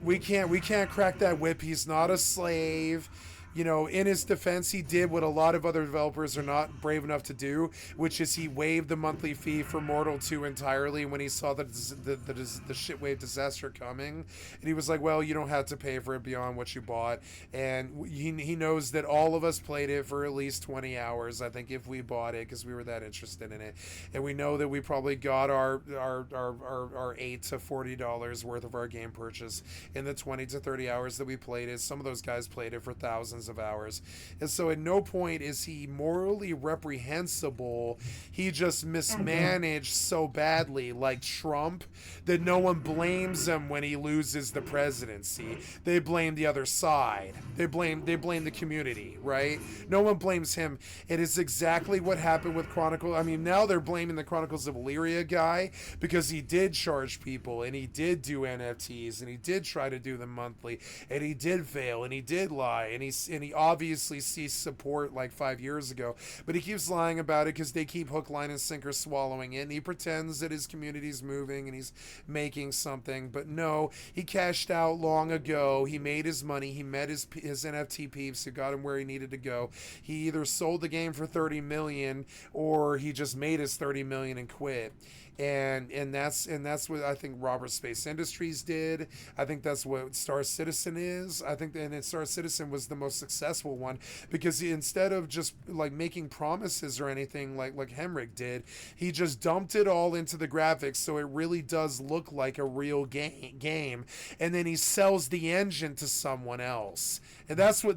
we can't crack that whip. He's not a slave. You know, in his defense, he did what a lot of other developers are not brave enough to do, which is he waived the monthly fee for Mortal 2 entirely when he saw the shitwave disaster coming. And he was like, well, you don't have to pay for it beyond what you bought. And he knows that all of us played it for at least 20 hours, I think, if we bought it, because we were that interested in it. And we know that we probably got our $8 to $40 worth of our game purchase in the 20 to 30 hours that we played it. Some of those guys played it for thousands of hours. And so at no point is he morally reprehensible. He just mismanaged so badly, like Trump, that no one blames him when he loses the presidency. They blame the other side. They blame the community, right? No one blames him. It is exactly what happened with Chronicle. I mean, now they're blaming the Chronicles of Illyria guy because he did charge people and he did do NFTs and he did try to do them monthly and he did fail and he did lie and he obviously ceased support like 5 years ago, but he keeps lying about it because they keep hook, line, and sinker swallowing it, and he pretends that his community's moving and he's making something, but no, he cashed out long ago. He made his money. He met his NFT peeps who got him where he needed to go. He either sold the game for 30 million or he just made his 30 million and quit. And that's what I think Robert Space Industries did. I think that's what Star Citizen is. I think Star Citizen was the most successful one because instead of just like making promises or anything like Hemrick did, he just dumped it all into the graphics so it really does look like a real game, and then he sells the engine to someone else. And that's the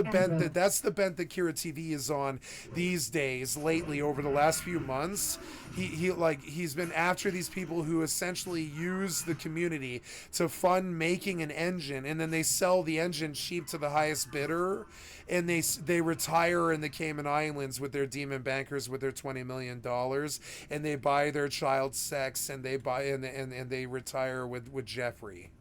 bent that Kira TV is on these days lately over the last few months. He's been after these people who essentially use the community to fund making an engine, and then they sell the engine cheap to the highest bidder, and they retire in the Cayman Islands with their demon bankers with their $20 million, and they buy their child sex, and they retire with Jeffrey.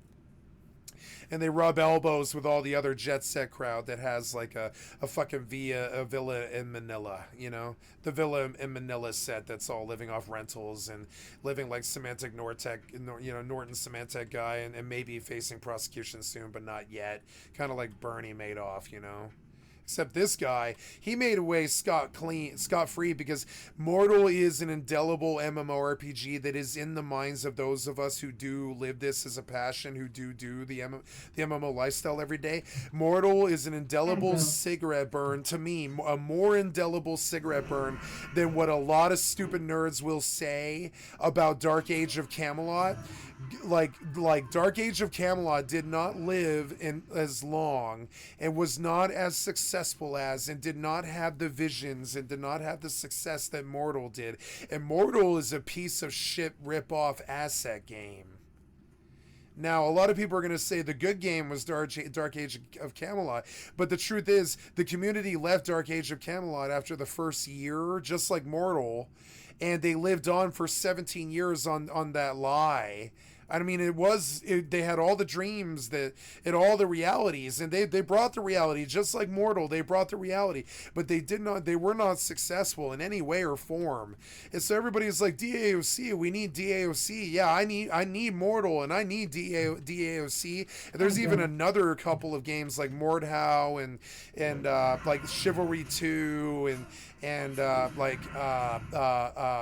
And they rub elbows with all the other jet set crowd that has like a fucking villa in Manila, you know, the villa in Manila set that's all living off rentals and living like Symantec Nortec, you know, Norton Symantec guy, and maybe facing prosecution soon, but not yet. Kind of like Bernie Madoff, you know. Except this guy, he made away scot-free because Mortal is an indelible MMORPG that is in the minds of those of us who do live this as a passion, who do the MMO lifestyle every day. Mortal is an indelible cigarette burn, to me, a more indelible cigarette burn than what a lot of stupid nerds will say about Dark Age of Camelot. Like Dark Age of Camelot did not live in as long and was not as successful as, and did not have the visions and did not have the success that Mortal did. And Mortal is a piece of shit rip-off asset game. Now, a lot of people are going to say the good game was Dark Age of Camelot, but the truth is the community left Dark Age of Camelot after the first year, just like Mortal, and they lived on for 17 years on that lie. I mean, they had all the dreams and all the realities, and they brought the reality, just like Mortal. They brought the reality, but they were not successful in any way or form. And so everybody's like, DAOC, we need DAOC. Yeah, I need Mortal, and I need DAOC. And there's even another couple of games like Mordhau and like Chivalry 2 and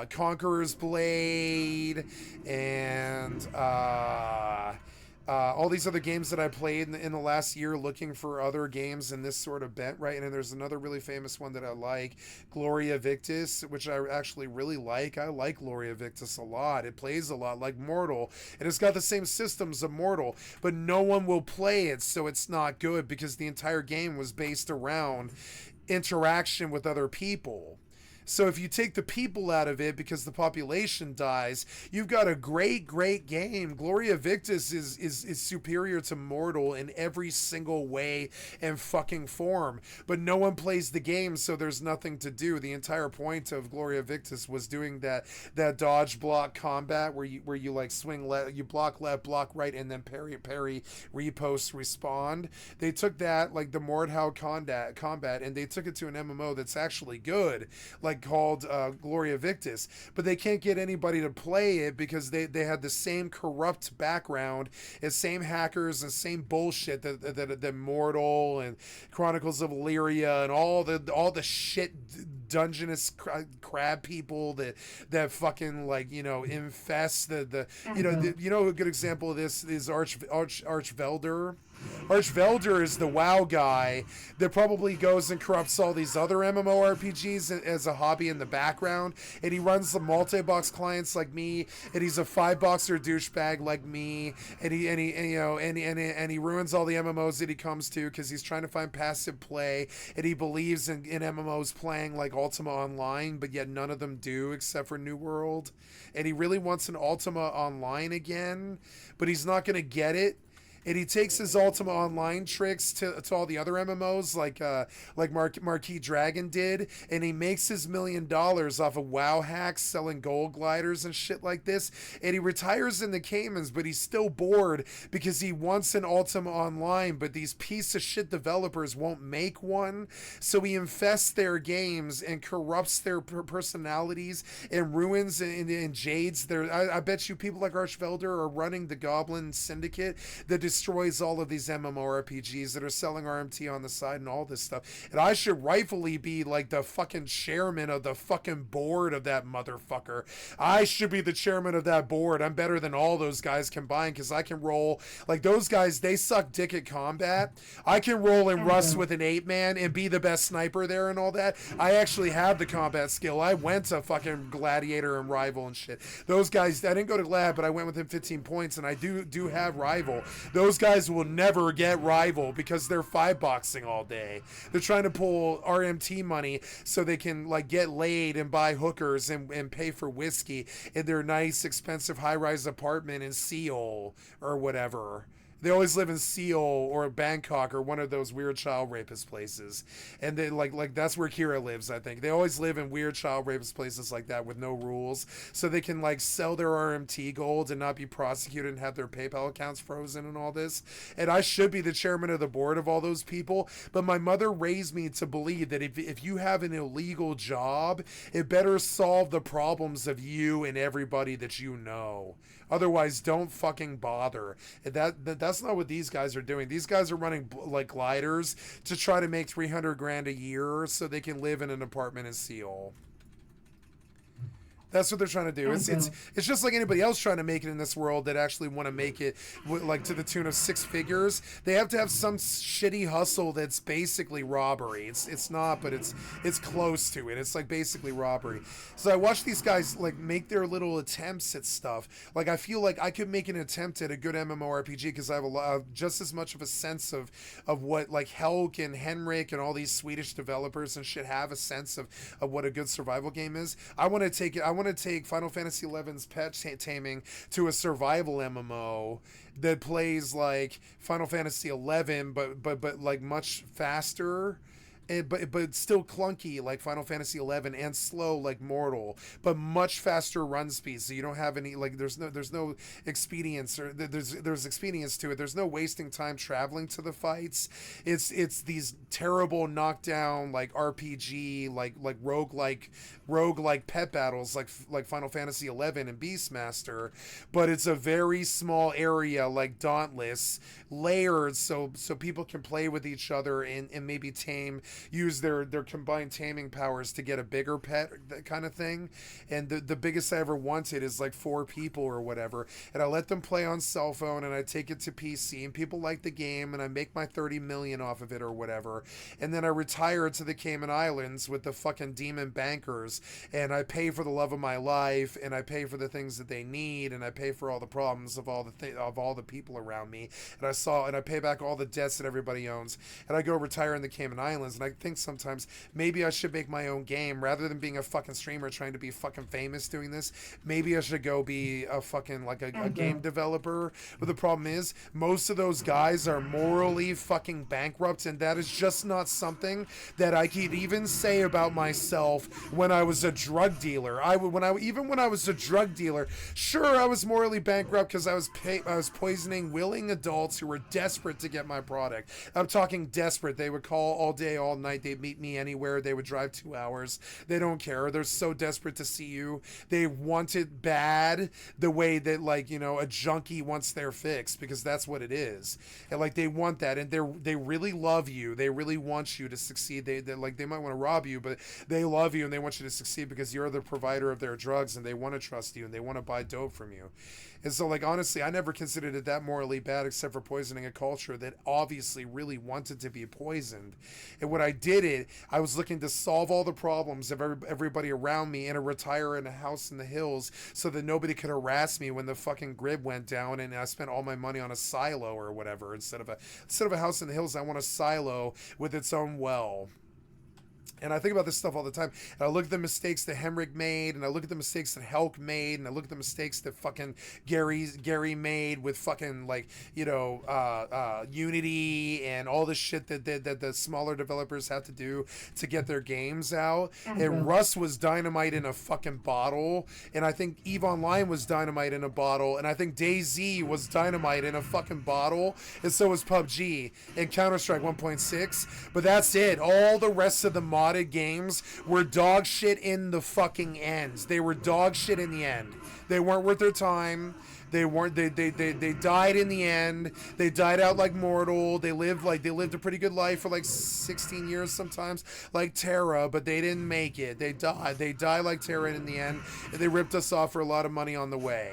Conqueror's Blade and all these other games that I played in the last year looking for other games in this sort of bent, right? And then there's another really famous one that I like, Gloria Victis, which I actually really like. I like Gloria Victis a lot. It plays a lot like Mortal, and it's got the same systems of Mortal, but no one will play it, so it's not good because the entire game was based around interaction with other people. So if you take the people out of it because the population dies, you've got a great game. Gloria Victis is superior to Mortal in every single way and fucking form. But no one plays the game, so there's nothing to do. The entire point of Gloria Victis was doing that dodge block combat where you like swing left, you block left, block right, and then parry, repost, respond. They took that, like the Mordhau combat, and they took it to an MMO that's actually good. Like like called Gloria Victis, but they can't get anybody to play it because they had the same corrupt background as same hackers and same bullshit that Mortal and Chronicles of Illyria and all the shit Dungeness crab people that fucking like, you know, infest the you know a good example of this is Archvelder. Archvelder is the WoW guy that probably goes and corrupts all these other MMORPGs as a hobby in the background, and he runs the multi-box clients like me, and he's a 5-boxer douchebag like me, and he ruins all the MMOs that he comes to because he's trying to find passive play, and he believes in MMOs playing like Ultima Online, but yet none of them do except for New World, and he really wants an Ultima Online again, but he's not going to get it. And he takes his Ultima Online tricks to all the other MMOs like Marquis Dragon did, and he makes his $1 million off of WoW hacks selling gold gliders and shit like this. And he retires in the Caymans, but he's still bored because he wants an Ultima Online, but these piece of shit developers won't make one. So he infests their games and corrupts their personalities and ruins and jades their. I bet you people like Archvelder are running the Goblin Syndicate that destroys all of these MMORPGs that are selling RMT on the side and all this stuff. And I should rightfully be like the fucking chairman of the fucking board of that motherfucker. I should be the chairman of that board. I'm better than all those guys combined because I can roll. Like those guys, they suck dick at combat. I can roll in Rust with an 8-man and be the best sniper there and all that. I actually have the combat skill. I went to fucking Gladiator and Rival and shit. Those guys, I didn't go to Glad, but I went within 15 points, and I do have Rival. Those guys will never get Rival because they're 5-boxing all day. They're trying to pull RMT money so they can like get laid and buy hookers and pay for whiskey in their nice, expensive high-rise apartment in Seoul or whatever. They always live in Seoul or Bangkok or one of those weird child rapist places. And they like that's where Kira lives, I think. They always live in weird child rapist places like that with no rules. So they can like sell their RMT gold and not be prosecuted and have their PayPal accounts frozen and all this. And I should be the chairman of the board of all those people. But my mother raised me to believe that if you have an illegal job, it better solve the problems of you and everybody that you know. Otherwise, don't fucking bother. That's not what these guys are doing. These guys are running like gliders to try to make $300,000 a year so they can live in an apartment in Seoul. That's what they're trying to do. It's just like anybody else trying to make it in this world that actually want to make it like to the tune of 6 figures. They have to have some shitty hustle that's basically robbery. It's not, but it's close to it. It's like basically robbery. So I watch these guys like make their little attempts at stuff. Like I feel like I could make an attempt at a good MMORPG because I have just as much of a sense of what like Helk and Henrik and all these Swedish developers and shit have a sense of what a good survival game is. I want to take Final Fantasy XI's pet taming to a survival MMO that plays like Final Fantasy XI, but like much faster. But still clunky like Final Fantasy XI and slow like Mortal, but much faster run speed. So you don't have any like there's no expedience or there's expedience to it. There's no wasting time traveling to the fights. It's these terrible knockdown like RPG like roguelike pet battles like Final Fantasy XI and Beastmaster, but it's a very small area like Dauntless, layered so people can play with each other and maybe use their combined taming powers to get a bigger pet, that kind of thing. And the biggest I ever wanted is like 4 people or whatever, and I let them play on cell phone and I take it to PC and people like the game and I make my 30 million off of it or whatever, and then I retire to the Cayman Islands with the fucking demon bankers and I pay for the love of my life and I pay for the things that they need and I pay for all the problems of all the people around me, and I pay back all the debts that everybody owns, and I go retire in the Cayman Islands. And I think sometimes maybe I should make my own game rather than being a fucking streamer trying to be fucking famous doing this. Maybe I should go be a fucking like a game developer. But the problem is most of those guys are morally fucking bankrupt, and that is just not something that I could even say about myself when I was a drug dealer. When I was a drug dealer, sure, I was morally bankrupt because I was poisoning willing adults who were desperate to get my product. I'm talking desperate. They would call all day, all all night. They'd meet me anywhere. They would drive 2 hours. They don't care. They're so desperate to see you. They want it bad the way that, like, you know, a junkie wants their fix, because that's what it is. And like, they want that, and they really love you. They really want you to succeed. They like, they might want to rob you, but they love you and they want you to succeed because you're the provider of their drugs, and they want to trust you and they want to buy dope from you. And so, like, honestly, I never considered it that morally bad, except for poisoning a culture that obviously really wanted to be poisoned. And when I did it, I was looking to solve all the problems of everybody around me and to retire in a house in the hills so that nobody could harass me when the fucking grid went down and I spent all my money on a silo or whatever. Instead of a house in the hills, I want a silo with its own well. And I think about this stuff all the time. And I look at the mistakes that Hemrick made, and I look at the mistakes that Helk made, and I look at the mistakes that fucking Gary made with fucking, like, you know, Unity and all the shit that the smaller developers have to do to get their games out. And Rust was dynamite in a fucking bottle, and I think EVE Online was dynamite in a bottle, and I think DayZ was dynamite in a fucking bottle, and so was PUBG and Counter-Strike 1.6. But that's it. All the rest of the modded games were dog shit in the fucking ends. They were dog shit in the end. They weren't worth their time. They weren't. They died in the end. They died out like mortal. They lived a pretty good life for like 16 years sometimes, like Terra, but they didn't make it. They died. They died like Terra in the end, and they ripped us off for a lot of money on the way.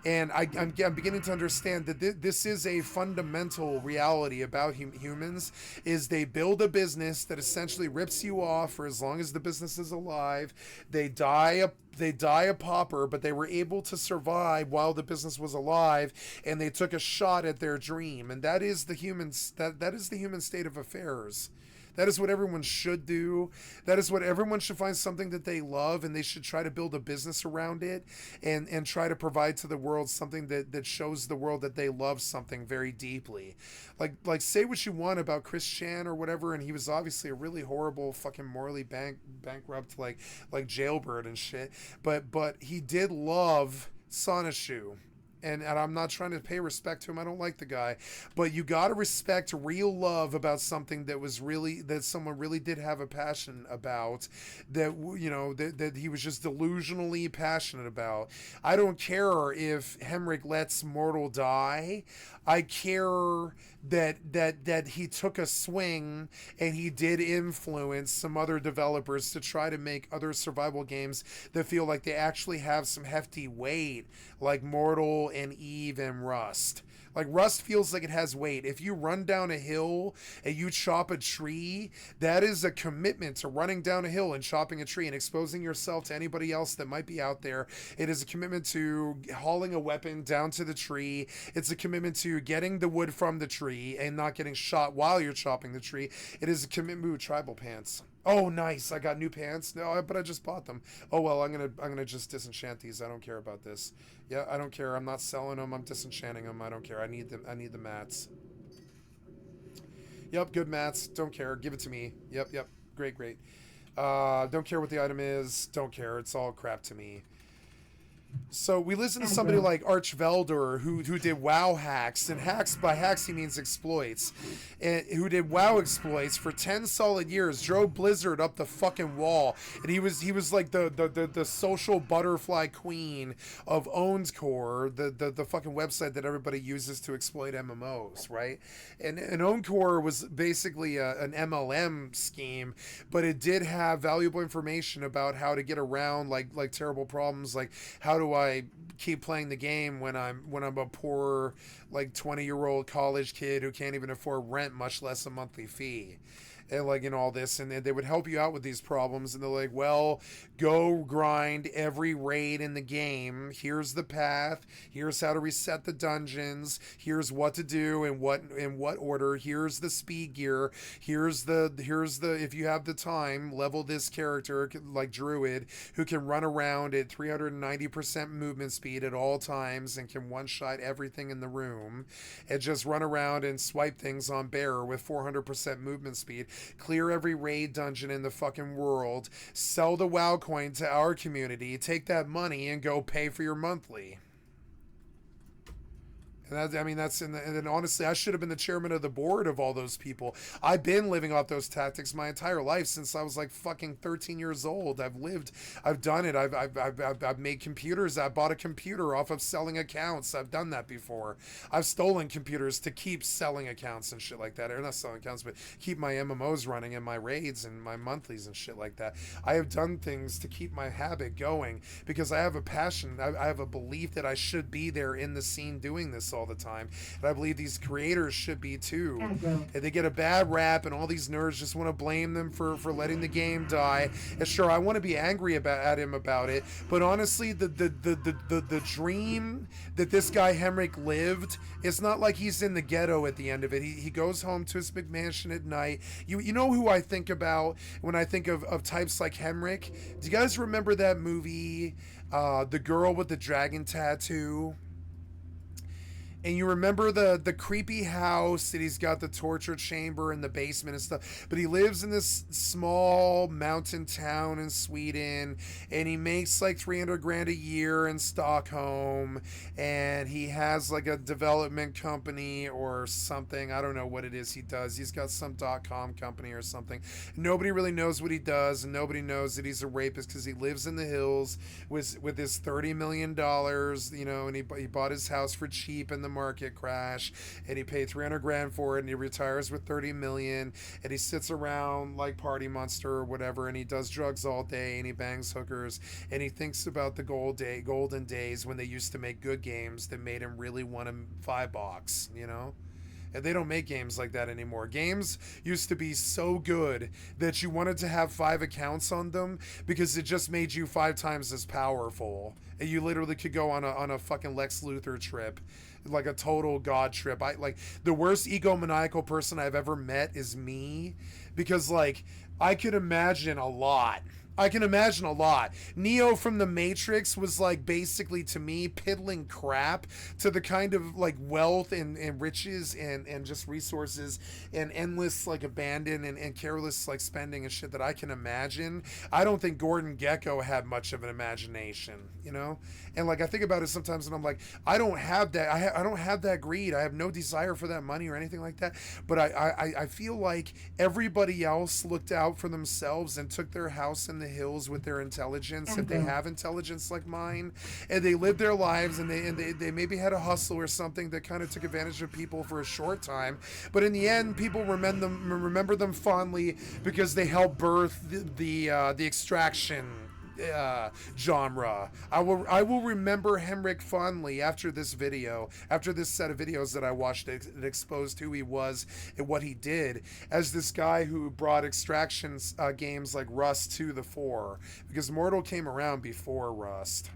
And I'm beginning to understand that this is a fundamental reality about humans, is they build a business that essentially rips you off for as long as the business is alive. They die a pauper, but they were able to survive while the business was alive, and they took a shot at their dream. And that is the human state of affairs. That is what everyone should do. That is what everyone should find something that they love, and they should try to build a business around it and try to provide to the world something that shows the world that they love something very deeply. Like say what you want about Chris Chan or whatever, and he was obviously a really horrible fucking morally bankrupt like jailbird and shit. But he did love Sonashu. And I'm not trying to pay respect to him. I don't like the guy, but you got to respect real love about something that someone really did have a passion about, that, you know, that he was just delusionally passionate about. I don't care if Hemrick lets mortal die. I care that he took a swing and he did influence some other developers to try to make other survival games that feel like they actually have some hefty weight, like Mortal and EVE and Rust. Like, Rust feels like it has weight. If you run down a hill and you chop a tree, that is a commitment to running down a hill and chopping a tree and exposing yourself to anybody else that might be out there. It is a commitment to hauling a weapon down to the tree. It's a commitment to getting the wood from the tree and not getting shot while you're chopping the tree. It is a commitment. Ooh, tribal pants. Oh, nice. I got new pants. No, but I just bought them. Oh, well, I'm gonna just disenchant these. I don't care about this. Yeah, I don't care. I'm not selling them. I'm disenchanting them. I don't care. I need them. I need the mats. Yep, good mats. Don't care. Give it to me. Yep. Great. Don't care what the item is. Don't care. It's all crap to me. So we listen to somebody like Archvelder who did WoW hacks, and by hacks he means exploits, and who did WoW exploits for 10 solid years, drove Blizzard up the fucking wall, and he was like the social butterfly queen of OwnCore, the fucking website that everybody uses to exploit MMOs, right? And OwnCore was basically an MLM scheme, but it did have valuable information about how to get around like terrible problems, like how do I keep playing the game when I'm a poor, like, 20-year-old college kid who can't even afford rent, much less a monthly fee. And, like, and all this, and they would help you out with these problems, and they're like, well, go grind every raid in the game. Here's the path. Here's how to reset the dungeons. Here's what to do in what order. Here's the speed gear. Here's the if you have the time, level this character like Druid, who can run around at 390% movement speed at all times and can one-shot everything in the room, and just run around and swipe things on bearer with 400% movement speed. Clear every raid dungeon in the fucking world, sell the WoW coin to our community, take that money and go pay for your monthly. And that, I mean, that's and then honestly, I should have been the chairman of the board of all those people. I've been living off those tactics my entire life since I was like fucking 13 years old. I've done it. I've made computers. I bought a computer off of selling accounts. I've done that before. I've stolen computers to keep selling accounts and shit like that. Or not selling accounts, but keep my MMOs running and my raids and my monthlies and shit like that. I have done things to keep my habit going because I have a passion. I have a belief that I should be there in the scene doing this all the time, and I believe these creators should be too. And they get a bad rap, and all these nerds just want to blame them for letting the game die. And sure, I want to be angry at him about it, but honestly, the dream that this guy Hemrick lived, it's not like he's in the ghetto at the end of it. He goes home to his McMansion at night. You know who I think about when I think of types like Hemrick? Do you guys remember that movie, The Girl with the Dragon Tattoo? And you remember the creepy house that he's got the torture chamber in the basement and stuff. But he lives in this small mountain town in Sweden, and he makes like 300 grand a year in Stockholm, and he has like a development company or something. I don't know what it is he does. He's got some .com company or something. Nobody really knows what he does, and nobody knows that he's a rapist because he lives in the hills with his $30 million, you know, and he bought his house for cheap in the market crash, and he paid 300 grand for it, and he retires with 30 million, and he sits around like Party Monster or whatever, and he does drugs all day, and he bangs hookers, and he thinks about the golden days when they used to make good games that made him really want a $5, you know. And they don't make games like that anymore. Games used to be so good that you wanted to have 5 accounts on them because it just made you 5 times as powerful. And you literally could go on a fucking Lex Luthor trip, like a total god trip. I like the worst egomaniacal person I've ever met is me, because like I could imagine a lot. I can imagine a lot. Neo from the Matrix was like basically to me piddling crap to the kind of like wealth and riches and just resources and endless like abandon and careless like spending and shit that I can imagine. I don't think Gordon Gekko had much of an imagination, you know? And like I think about it sometimes and I'm like, I don't have that. I don't have that greed. I have no desire for that money or anything like that. But I feel like everybody else looked out for themselves and took their house in the hills with their intelligence, if they have intelligence like mine, and they lived their lives, and they maybe had a hustle or something that kind of took advantage of people for a short time, but in the end people remember them fondly because they helped birth the extraction genre. I will remember Hemrick fondly after this video, after this set of videos that I watched that exposed who he was and what he did, as this guy who brought extraction games like Rust to the fore, because Mortal came around before Rust.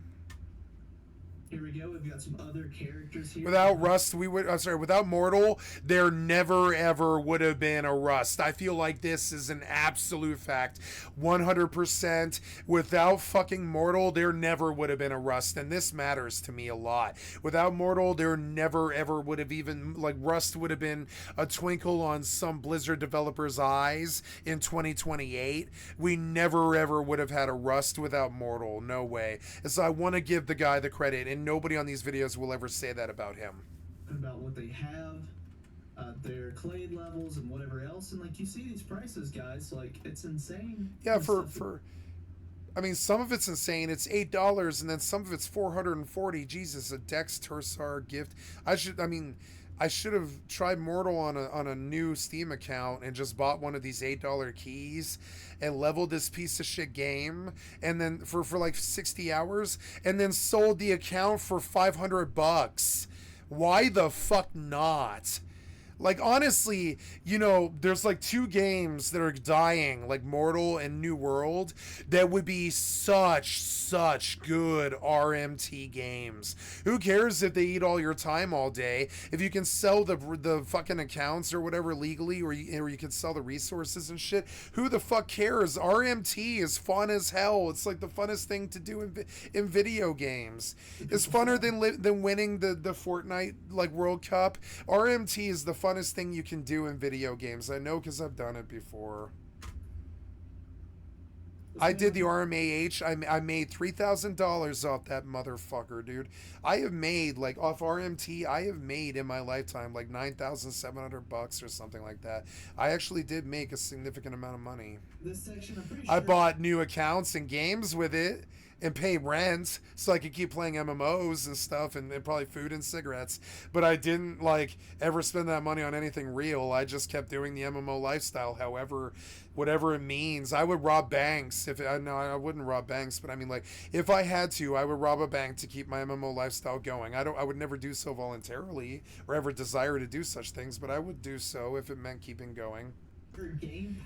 Here we go. We've got some other characters here. Without Rust, without Mortal, there never ever would have been a Rust. I feel like this is an absolute fact. 100%. Without fucking Mortal, there never would have been a Rust. And this matters to me a lot. Without Mortal, there never ever would have even, like, Rust would have been a twinkle on some Blizzard developer's eyes in 2028. We never ever would have had a Rust without Mortal. No way. And so I want to give the guy the credit, and nobody on these videos will ever say that about him. About what they have, their clade levels and whatever else, and like you see these prices, guys, like it's insane. Yeah, I mean, some of it's insane. It's $8, and then some of it's $440. Jesus, a Dex Tursar gift. I should have tried Mortal on a new Steam account and just bought one of these $8 keys and leveled this piece of shit game, and then for like 60 hours, and then sold the account for $500. Why the fuck not? Like, honestly, you know, there's like 2 games that are dying, like Mortal and New World, that would be such good RMT games. Who cares if they eat all your time all day? If you can sell the fucking accounts or whatever legally, or you can sell the resources and shit, who the fuck cares? RMT is fun as hell. It's like the funnest thing to do in video games. It's funner than winning the Fortnite like World Cup. RMT is the funnest thing you can do in video games. I know because I've done it before. I did the RMAH. I made $3,000 off that motherfucker, dude. I have made like off RMT. I have made in my lifetime like $9,700 or something like that. I actually did make a significant amount of money. This section, I'm pretty I sure. bought new accounts and games with it and pay rent so I could keep playing MMOs and stuff and probably food and cigarettes. But I didn't like ever spend that money on anything real. I just kept doing the MMO lifestyle, however, whatever it means. I would rob banks if I no, I wouldn't rob banks, but I mean like if I had to, I would rob a bank to keep my MMO lifestyle going. I would never do so voluntarily or ever desire to do such things, but I would do so if it meant keeping going.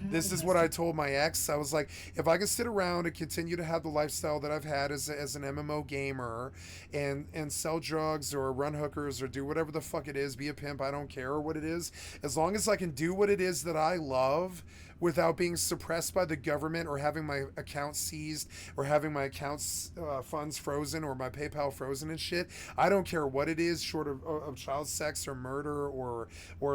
This is what I told my ex. I was like, if I can sit around and continue to have the lifestyle that I've had as an MMO gamer and sell drugs or run hookers or do whatever the fuck it is, be a pimp, I don't care what it is. As long as I can do what it is that I love without being suppressed by the government or having my account seized or having my accounts funds frozen or my PayPal frozen and shit. I don't care what it is, short of child sex or murder or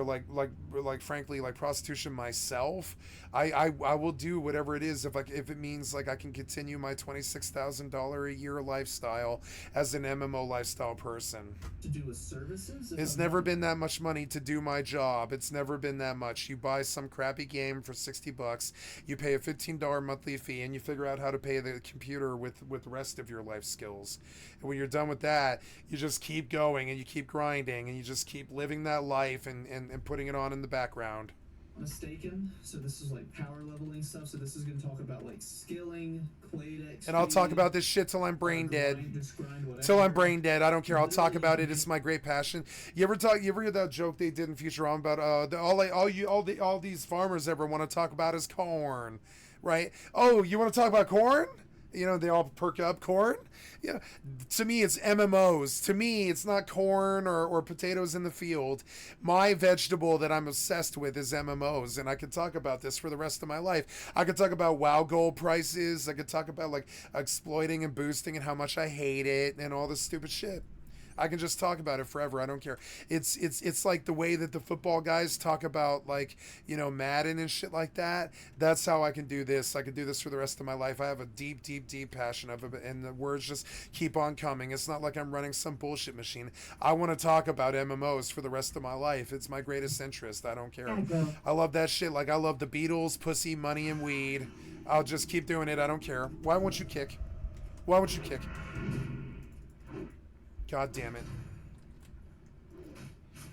like frankly like prostitution myself. I will do whatever it is if it means like I can continue my $26,000 a year lifestyle as an MMO lifestyle person. To do with services. It's never been that much money to do my job. It's never been that much. You buy some crappy game for $60, you pay a $15 monthly fee, and you figure out how to pay the computer with the rest of your life skills. And when you're done with that, you just keep going and you keep grinding and you just keep living that life and putting it on in the background. Mistaken, so this is like power leveling stuff, so this is going to talk about like skilling, clade XP, and I'll talk about this shit till I'm brain dead. Till I'm brain dead, I don't care. I'll talk about it. It's my great passion. You ever hear that joke they did in Futurama about all these farmers ever want to talk about is corn, right? Oh, you want to talk about corn? You know, they all perk up. Corn? Yeah. To me, it's MMOs. To me, it's not corn or potatoes in the field. My vegetable that I'm obsessed with is MMOs, and I could talk about this for the rest of my life. I could talk about WoW gold prices. I could talk about like exploiting and boosting and how much I hate it and all this stupid shit. I can just talk about it forever. I don't care. It's like the way that the football guys talk about like, you know, Madden and shit like that. That's how I can do this. I can do this for the rest of my life. I have a deep, deep, deep passion of it, and the words just keep on coming. It's not like I'm running some bullshit machine. I want to talk about MMOs for the rest of my life. It's my greatest interest. I don't care. I love that shit. Like I love the Beatles, pussy, money, and weed. I'll just keep doing it. I don't care. Why won't you kick? Why won't you kick? God damn it.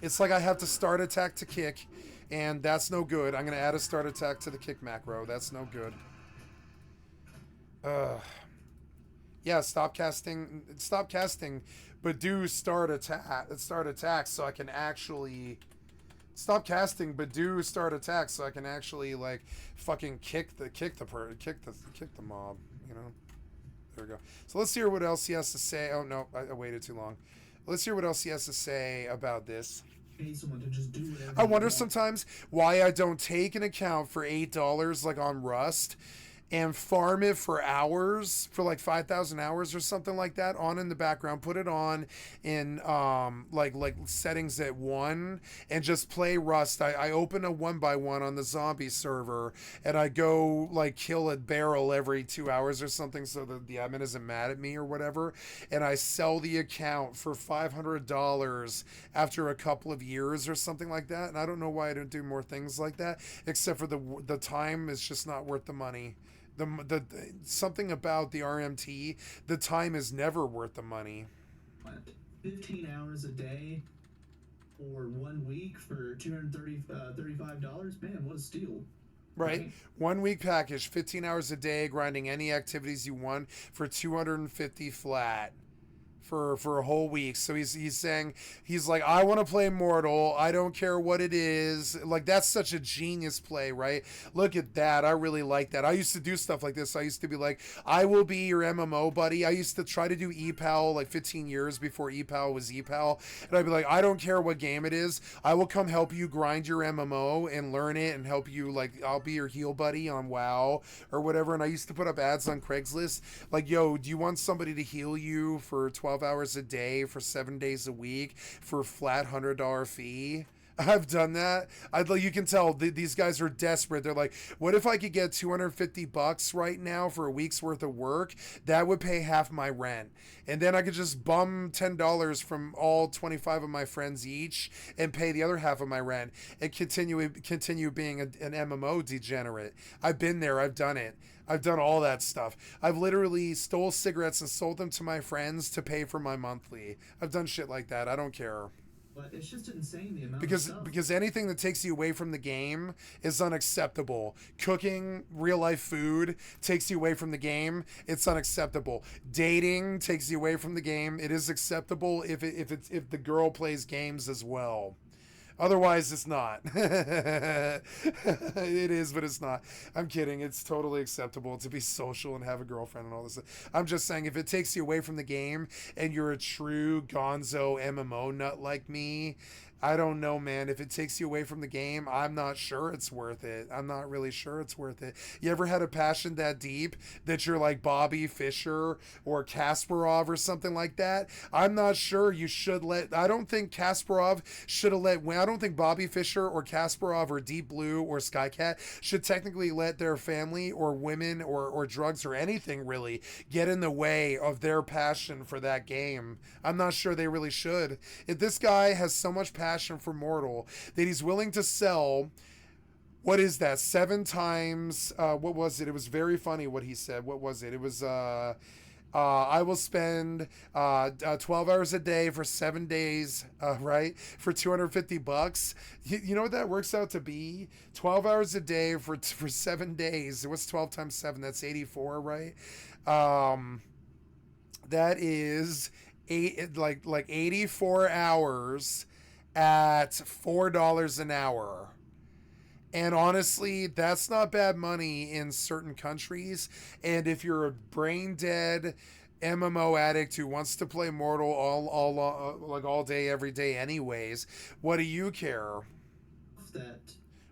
It's like I have to start attack to kick, and that's no good. I'm going to add a start attack to the kick macro. That's no good. Yeah, stop casting, but do start attack so I can actually... Stop casting, but do start attack so I can actually, like, fucking kick the mob, you know? There we go. So let's hear what else he has to say. Oh, no, I waited too long. Let's hear what else he has to say about this. Pay someone to just do whatever I wonder sometimes why I don't take an account for $8 like on Rust and farm it for hours, for like 5,000 hours or something like that, on in the background, put it on in like settings at 1 and just play Rust. I open a 1x1 on the zombie server and I go like kill a barrel every 2 hours or something so that the admin isn't mad at me or whatever, and I sell the account for $500 after a couple of years or something like that. And I don't know why I don't do more things like that, except for the time is just not worth the money. The something about the RMT, the time is never worth the money. 15 hours a day or 1 week for $235. Man, what a steal. Right? 1 week package, 15 hours a day, grinding any activities you want for $250 flat. For a whole week. So he's saying, he's like, I want to play Mortal. I don't care what it is. Like, that's such a genius play, right? Look at that. I really like that. I used to do stuff like this. I used to be like, I will be your MMO buddy. I used to try to do EPAL like 15 years before EPAL was EPAL. And I'd be like, I don't care what game it is. I will come help you grind your MMO and learn it and help you. Like, I'll be your heal buddy on WoW or whatever. And I used to put up ads on Craigslist. Like, yo, do you want somebody to heal you for 12 hours a day for 7 days a week for a flat $100 fee? I've done that. You can tell these guys are desperate. They're like, what if I could get $250 right now for a week's worth of work? That would pay half my rent. And then I could just bum $10 from all 25 of my friends each and pay the other half of my rent and continue being an MMO degenerate. I've been there. I've done it. I've done all that stuff. I've literally stole cigarettes and sold them to my friends to pay for my monthly. I've done shit like that. I don't care. But it's just insane the amount of stuff. Because anything that takes you away from the game is unacceptable. Cooking real life food takes you away from the game. It's unacceptable. Dating takes you away from the game. It is acceptable if the girl plays games as well. Otherwise, it's not. It is, but it's not. I'm kidding. It's totally acceptable to be social and have a girlfriend and all this. I'm just saying, if it takes you away from the game and you're a true gonzo MMO nut like me, I don't know, man. If it takes you away from the game, I'm not sure it's worth it. I'm not really sure it's worth it. You ever had a passion that deep that you're like Bobby Fischer or Kasparov or something like that? I'm not sure you should let... I don't think Kasparov should have let... I don't think Bobby Fischer or Kasparov or Deep Blue or Skycat should technically let their family or women or drugs or anything really get in the way of their passion for that game. I'm not sure they really should. If this guy has so much passion for Mortal that he's willing to sell, what is that, 7 times, what was it? It was very funny what he said. What was it? It was, I will spend 12 hours a day for 7 days, right? For $250. You know what that works out to be? 12 hours a day for 7 days. What's 12 times 7? That's 84, right? That is 84 hours at $4 an hour. And honestly, that's not bad money in certain countries. And if you're a brain dead MMO addict who wants to play Mortal all day, every day anyways, what do you care?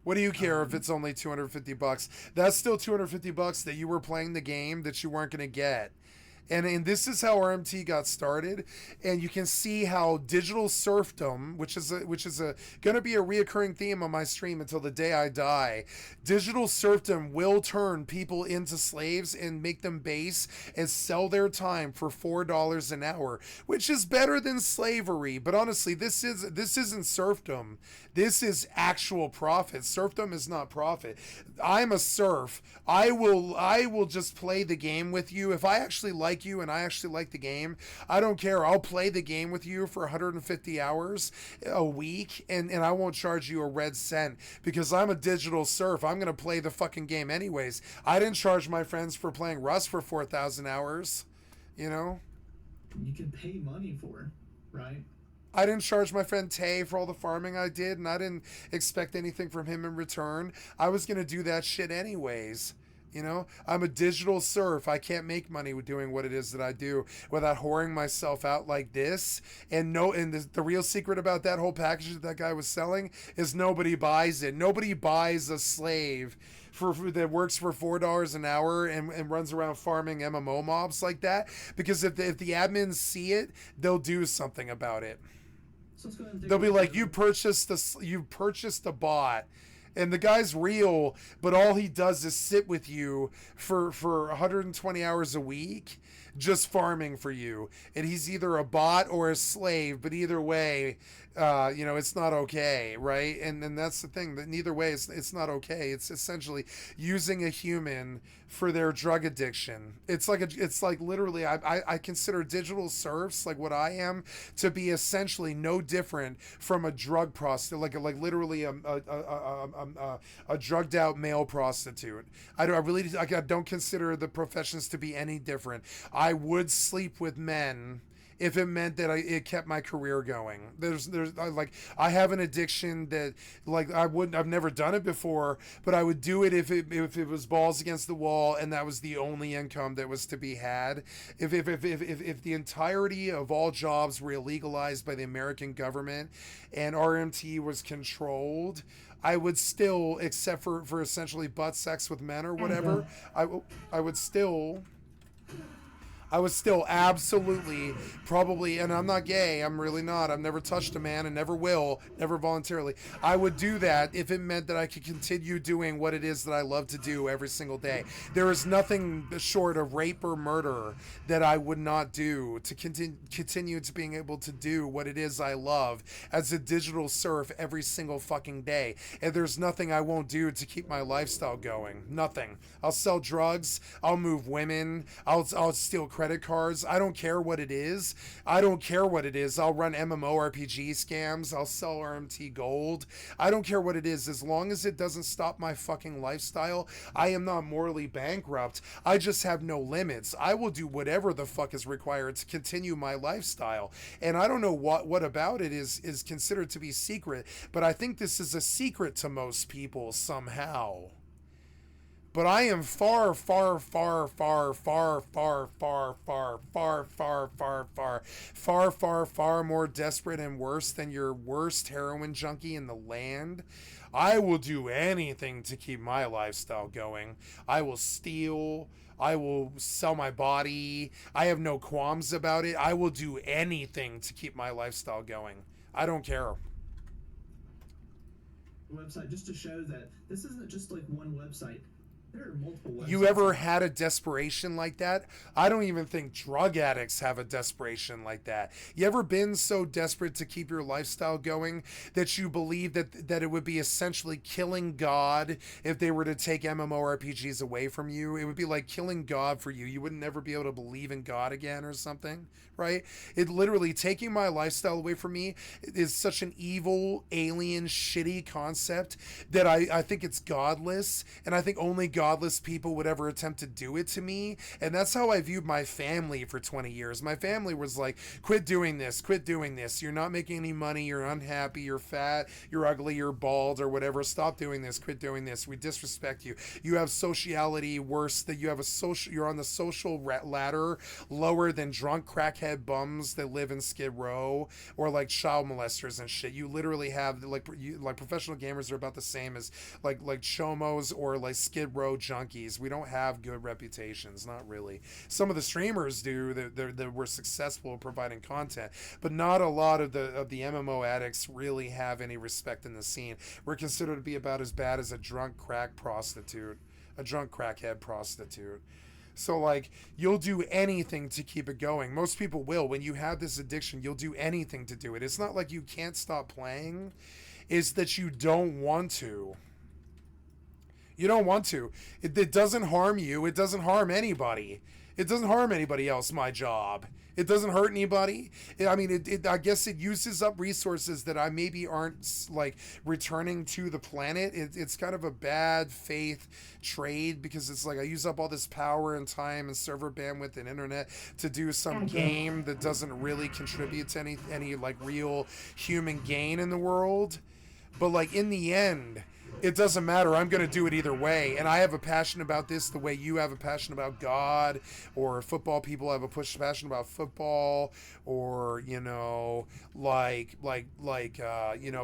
What do you care if it's only $250? That's still $250 that you were playing the game that you weren't going to get. And this is how RMT got started, and you can see how digital serfdom, which is going to be a reoccurring theme on my stream until the day I die. Digital serfdom will turn people into slaves and make them base and sell their time for $4 an hour, which is better than slavery. But honestly, this isn't serfdom. This is actual profit. Serfdom is not profit. I'm a serf. I will just play the game with you. If I actually like you and I actually like the game, I don't care. I'll play the game with you for 150 hours a week and I won't charge you a red cent because I'm a digital serf. I'm going to play the fucking game anyways. I didn't charge my friends for playing Rust for 4,000 hours, you know? You can pay money for, right? I didn't charge my friend Tay for all the farming I did, and I didn't expect anything from him in return. I was going to do that shit anyways. You know, I'm a digital serf. I can't make money with doing what it is that I do without whoring myself out like this. And the real secret about that whole package that guy was selling is nobody buys it. Nobody buys a slave that works for $4 an hour and runs around farming MMO mobs like that. Because if the admins see it, they'll do something about it. So let's go ahead and They'll be like, you purchased a bot. And the guy's real, but all he does is sit with you for 120 hours a week, just farming for you. And he's either a bot or a slave, but either way, it's not okay, right? And that's the thing, that neither way, it's not okay. It's essentially using a human for their drug addiction. It's like literally, I consider digital serfs, like what I am, to be essentially no different from a drug prostitute, like literally a drugged out male prostitute. I don't consider the professions to be any different. I would sleep with men if it meant that it kept my career going. I have an addiction that I've never done it before, but I would do it if it was balls against the wall and that was the only income that was to be had. If the entirety of all jobs were illegalized by the American government and RMT was controlled, I would still, except for essentially butt sex with men or whatever, I would still I was still absolutely probably, and I'm not gay, I'm really not. I've never touched a man and never will, never voluntarily. I would do that if it meant that I could continue doing what it is that I love to do every single day. There is nothing short of rape or murder that I would not do to continue to being able to do what it is I love as a digital serf every single fucking day. And there's nothing I won't do to keep my lifestyle going. Nothing. I'll sell drugs. I'll move women. I'll steal credit cards. I don't care what it is. I don't care what it is. I'll run MMORPG scams. I'll sell RMT gold. I don't care what it is. As long as it doesn't stop my fucking lifestyle, I am not morally bankrupt. I just have no limits. I will do whatever the fuck is required to continue my lifestyle. And I don't know what about it is considered to be secret, but I think this is a secret to most people somehow. But I am far, far, far, far, far, far, far, far, far, far, far, far, far, far, far more desperate and worse than your worst heroin junkie in the land. I will do anything to keep my lifestyle going. I will steal. I will sell my body. I have no qualms about it. I will do anything to keep my lifestyle going. I don't care. Website, just to show that this isn't just like one website. There are multiple websites. You ever had a desperation like that? I don't even think drug addicts have a desperation like that. You ever been so desperate to keep your lifestyle going that you believe that it would be essentially killing God if they were to take MMORPGs away from you? It would be like killing God for you. You would never be able to believe in God again or something, right? It literally, taking my lifestyle away from me is such an evil, alien, shitty concept that I think it's godless, and I think only godless people would ever attempt to do it to me. And that's how I viewed my family for 20 years. My family was like, quit doing this, you're not making any money, you're unhappy, you're fat, you're ugly, you're bald, or whatever, stop doing this, quit doing this, we disrespect you, you have sociality worse, that you have you're on the social ladder lower than drunk crackhead bums that live in Skid Row, or like child molesters and shit. You literally have like professional gamers are about the same as like chomos or like Skid Row junkies. We don't have good reputations, not really. Some of the streamers do that were successful at providing content, but not a lot of the MMO addicts really have any respect in the scene. We're considered to be about as bad as a drunk crackhead prostitute. So like, you'll do anything to keep it going. Most people will. When you have this addiction, you'll do anything to do it. It's not like you can't stop playing. It's that you don't want to. You don't want to. It doesn't harm you. It doesn't harm anybody. It doesn't harm anybody else, my job. It doesn't hurt anybody. I guess it uses up resources that I maybe aren't like returning to the planet. It's kind of a bad faith trade, because it's like I use up all this power and time and server bandwidth and internet to do some game that doesn't really contribute to any like real human gain in the world. But like in the end, it doesn't matter. I'm going to do it either way. And I have a passion about this the way you have a passion about God, or football people have a passion about football, or,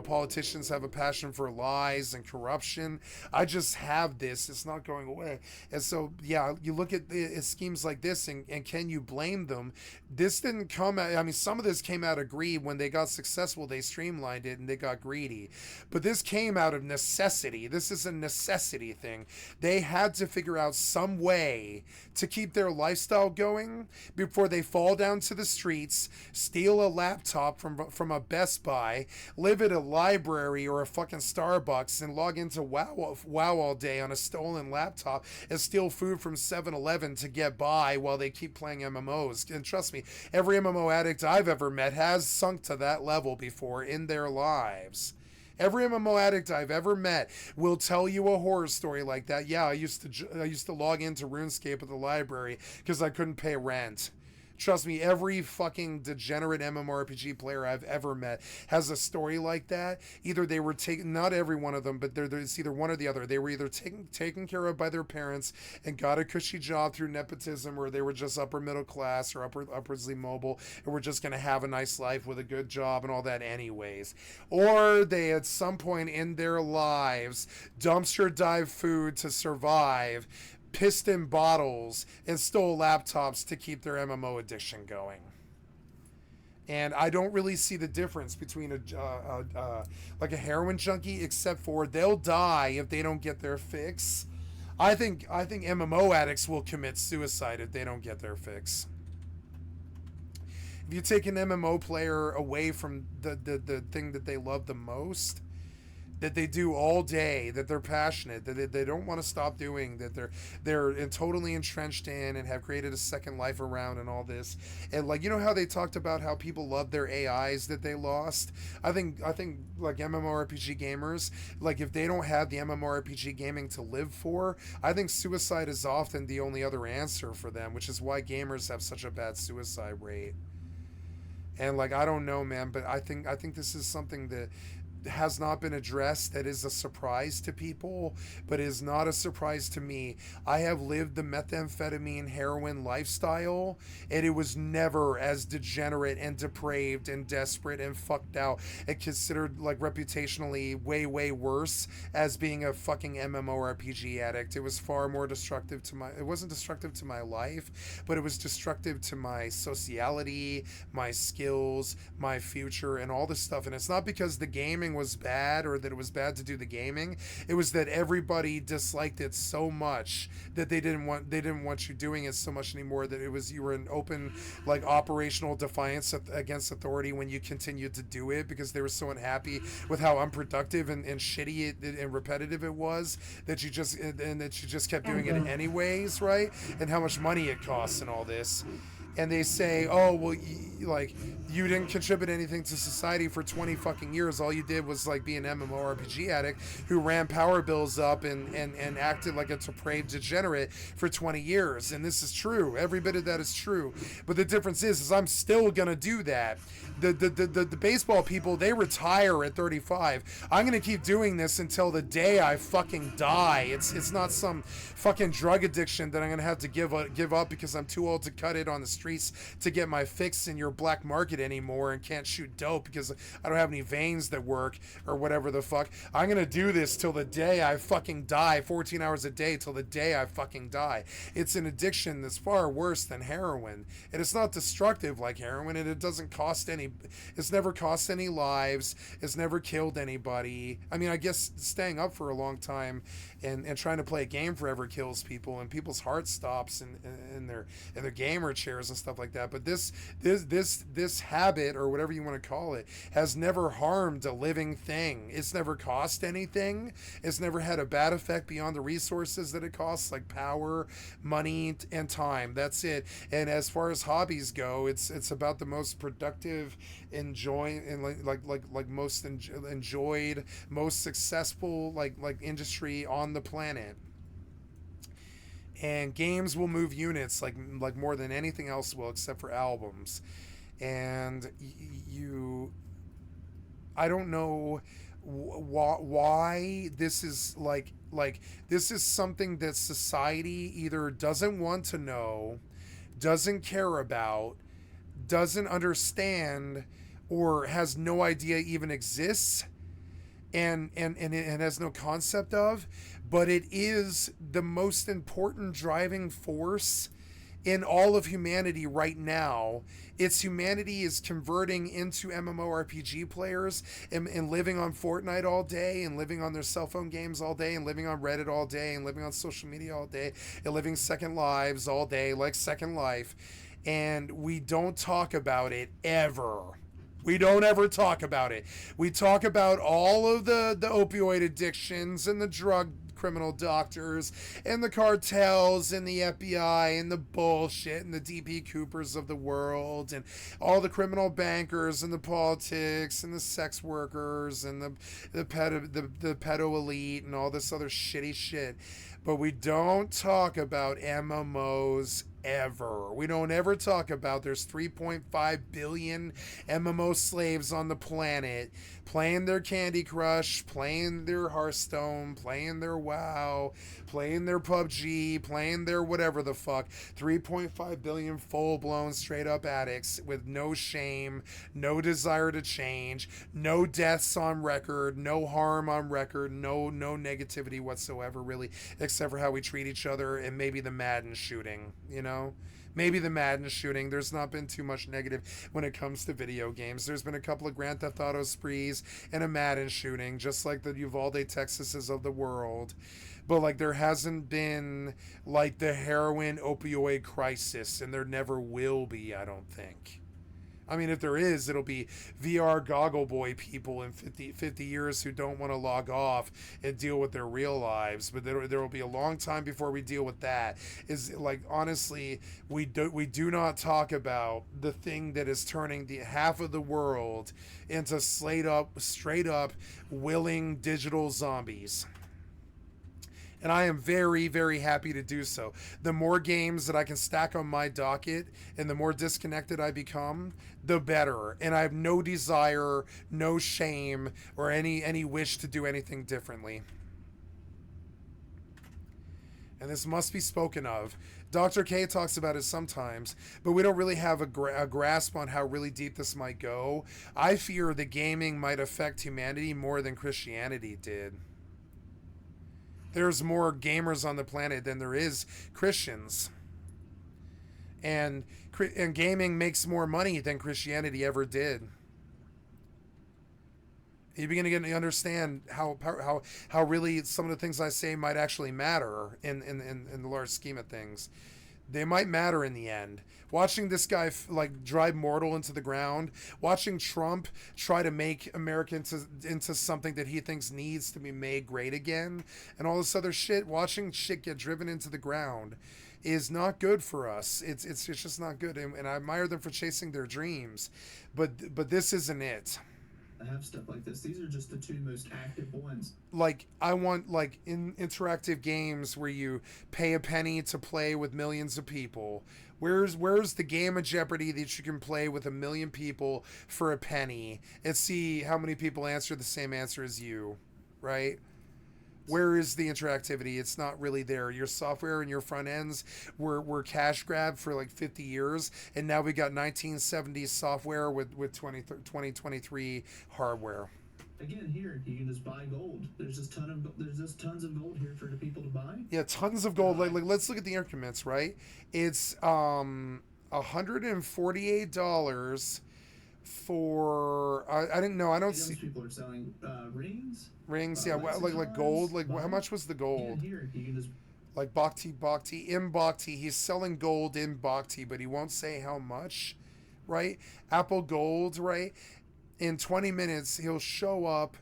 politicians have a passion for lies and corruption. I just have this. It's not going away. And so, yeah, you look at schemes like this and can you blame them? This didn't come out, some of this came out of greed. When they got successful, they streamlined it and they got greedy. But this came out of necessity. This is a necessity thing. They had to figure out some way to keep their lifestyle going before they fall down to the streets, steal a laptop from a Best Buy, live at a library or a fucking Starbucks, and log into WoW all day on a stolen laptop, and steal food from 7-Eleven to get by while they keep playing MMOs. And trust me, every MMO addict I've ever met has sunk to that level before in their lives. Every MMO addict I've ever met will tell you a horror story like that. Yeah, I used to log into RuneScape at the library because I couldn't pay rent. Trust me, every fucking degenerate MMORPG player I've ever met has a story like that. Either they were taken, not every one of them, but it's either one or the other. They were either taken care of by their parents and got a cushy job through nepotism, or they were just upper middle class or upwardly mobile and were just going to have a nice life with a good job and all that anyways. Or they at some point in their lives dumpster dive food to survive, pissed in bottles and stole laptops to keep their MMO addiction going. And I don't really see the difference between like a heroin junkie, except for they'll die if they don't get their fix. I think MMO addicts will commit suicide if they don't get their fix. If you take an MMO player away from the thing that they love the most, that they do all day, that they're passionate, that they don't want to stop doing, that they're totally entrenched in and have created a second life around and all this. And like, you know how they talked about how people love their AIs that they lost? I think like MMORPG gamers, like if they don't have the MMORPG gaming to live for, I think suicide is often the only other answer for them, which is why gamers have such a bad suicide rate. And like, I don't know, man, but I think this is something that has not been addressed, that is a surprise to people, but is not a surprise to me. I have lived the methamphetamine heroin lifestyle, and it was never as degenerate and depraved and desperate and fucked out and considered like reputationally way worse as being a fucking MMORPG addict. It was far more destructive to it wasn't destructive to my life, but it was destructive to my sociality, my skills, my future, and all this stuff. And it's not because the gaming was bad or that it was bad to do the gaming. It was that everybody disliked it so much that they didn't want you doing it so much anymore, that you were in open like operational defiance against authority when you continued to do it, because they were so unhappy with how unproductive and shitty and repetitive it was, that you just kept doing it anyways, right? And how much money it costs and all this. And they say, oh, well, you didn't contribute anything to society for 20 fucking years. All you did was like be an MMORPG addict who ran power bills up and acted like a depraved degenerate for 20 years. And this is true. Every bit of that is true. But the difference is I'm still gonna do that. The baseball people, they retire at 35. I'm gonna keep doing this until the day I fucking die. It's not some fucking drug addiction that I'm gonna have to give up because I'm too old to cut it on the streets to get my fix in your black market anymore, and can't shoot dope because I don't have any veins that work or whatever the fuck. I'm gonna do this till the day I fucking die, 14 hours a day till the day I fucking die. It's an addiction that's far worse than heroin, and it's not destructive like heroin, and it's never cost any lives, it's never killed anybody. I mean, I guess staying up for a long time and trying to play a game forever kills people, and people's heart stops in their gamer chairs and stuff like that. But this habit, or whatever you want to call it, has never harmed a living thing. It's never cost anything. It's never had a bad effect beyond the resources that it costs, like power, money, and time. That's it. And as far as hobbies go, it's about the most productive, most enjoyed, most successful like industry on the planet. And games will move units like more than anything else will, except for albums. And I don't know why this is like this is something that society either doesn't want to know, doesn't care about, doesn't understand, or has no idea even exists, and it has no concept of. But it is the most important driving force in all of humanity right now. Humanity is converting into MMORPG players and living on Fortnite all day, and living on their cell phone games all day, and living on Reddit all day, and living on social media all day, and living second lives all day, like Second Life. And we don't talk about it ever. We don't ever talk about it. We talk about all of the opioid addictions and the drug criminal doctors and the cartels and the FBI and the bullshit and the DP Coopers of the world and all the criminal bankers and the politics and the sex workers and the pedo elite and all this other shitty shit. But we don't talk about MMOs ever. We don't ever talk about there's 3.5 billion MMO slaves on the planet playing their Candy Crush, playing their Hearthstone, playing their WoW, playing their PUBG, playing their whatever the fuck. 3.5 billion full-blown straight-up addicts with no shame, no desire to change, no deaths on record, no harm on record, no negativity whatsoever, really, except for how we treat each other, and maybe the Madden shooting, you know? Maybe the Madden shooting. There's not been too much negative when it comes to video games. There's been a couple of Grand Theft Auto sprees and a Madden shooting, just like the Uvalde, Texases of the world. But like there hasn't been like the heroin opioid crisis, and there never will be, I don't think. I mean, if there is, it'll be VR goggle boy people in 50 years who don't want to log off and deal with their real lives. But there will be a long time before we deal with that. Is like, honestly, we do not talk about the thing that is turning the half of the world into straight up willing digital zombies. And I am very, very happy to do so. The more games that I can stack on my docket and the more disconnected I become, the better. And I have no desire, no shame, or any wish to do anything differently. And this must be spoken of. Dr. K talks about it sometimes, but we don't really have a grasp on how really deep this might go. I fear that gaming might affect humanity more than Christianity did. There's more gamers on the planet than there is Christians. And gaming makes more money than Christianity ever did. You begin to understand how really some of the things I say might actually matter in the large scheme of things. They might matter in the end. Watching this guy like drive mortal into the ground, watching Trump try to make America into something that he thinks needs to be made great again, and all this other shit, watching shit get driven into the ground is not good for us. It's just not good, and I admire them for chasing their dreams, but this isn't it. Have stuff like this. These are just the two most active ones. Like, I want like interactive games where you pay a penny to play with millions of people. Where's the game of Jeopardy that you can play with 1 million people for a penny and see how many people answer the same answer as you, right? Where is the interactivity? It's not really there. Your software and your front ends were cash grab for like 50 years, and now we got 1970s software with 2023 hardware. Again, here you can just buy gold. There's just tons of gold here for the people to buy. Yeah, tons of gold. Like let's look at the increments, right? It's $148 for I didn't know. I don't see. People are selling rings. Rings, yeah, like gold. Like how much was the gold? Yeah, here you can just like Bhakti in Bhakti. He's selling gold in Bhakti, but he won't say how much, right? Apple Gold, right? In 20 minutes, he'll show up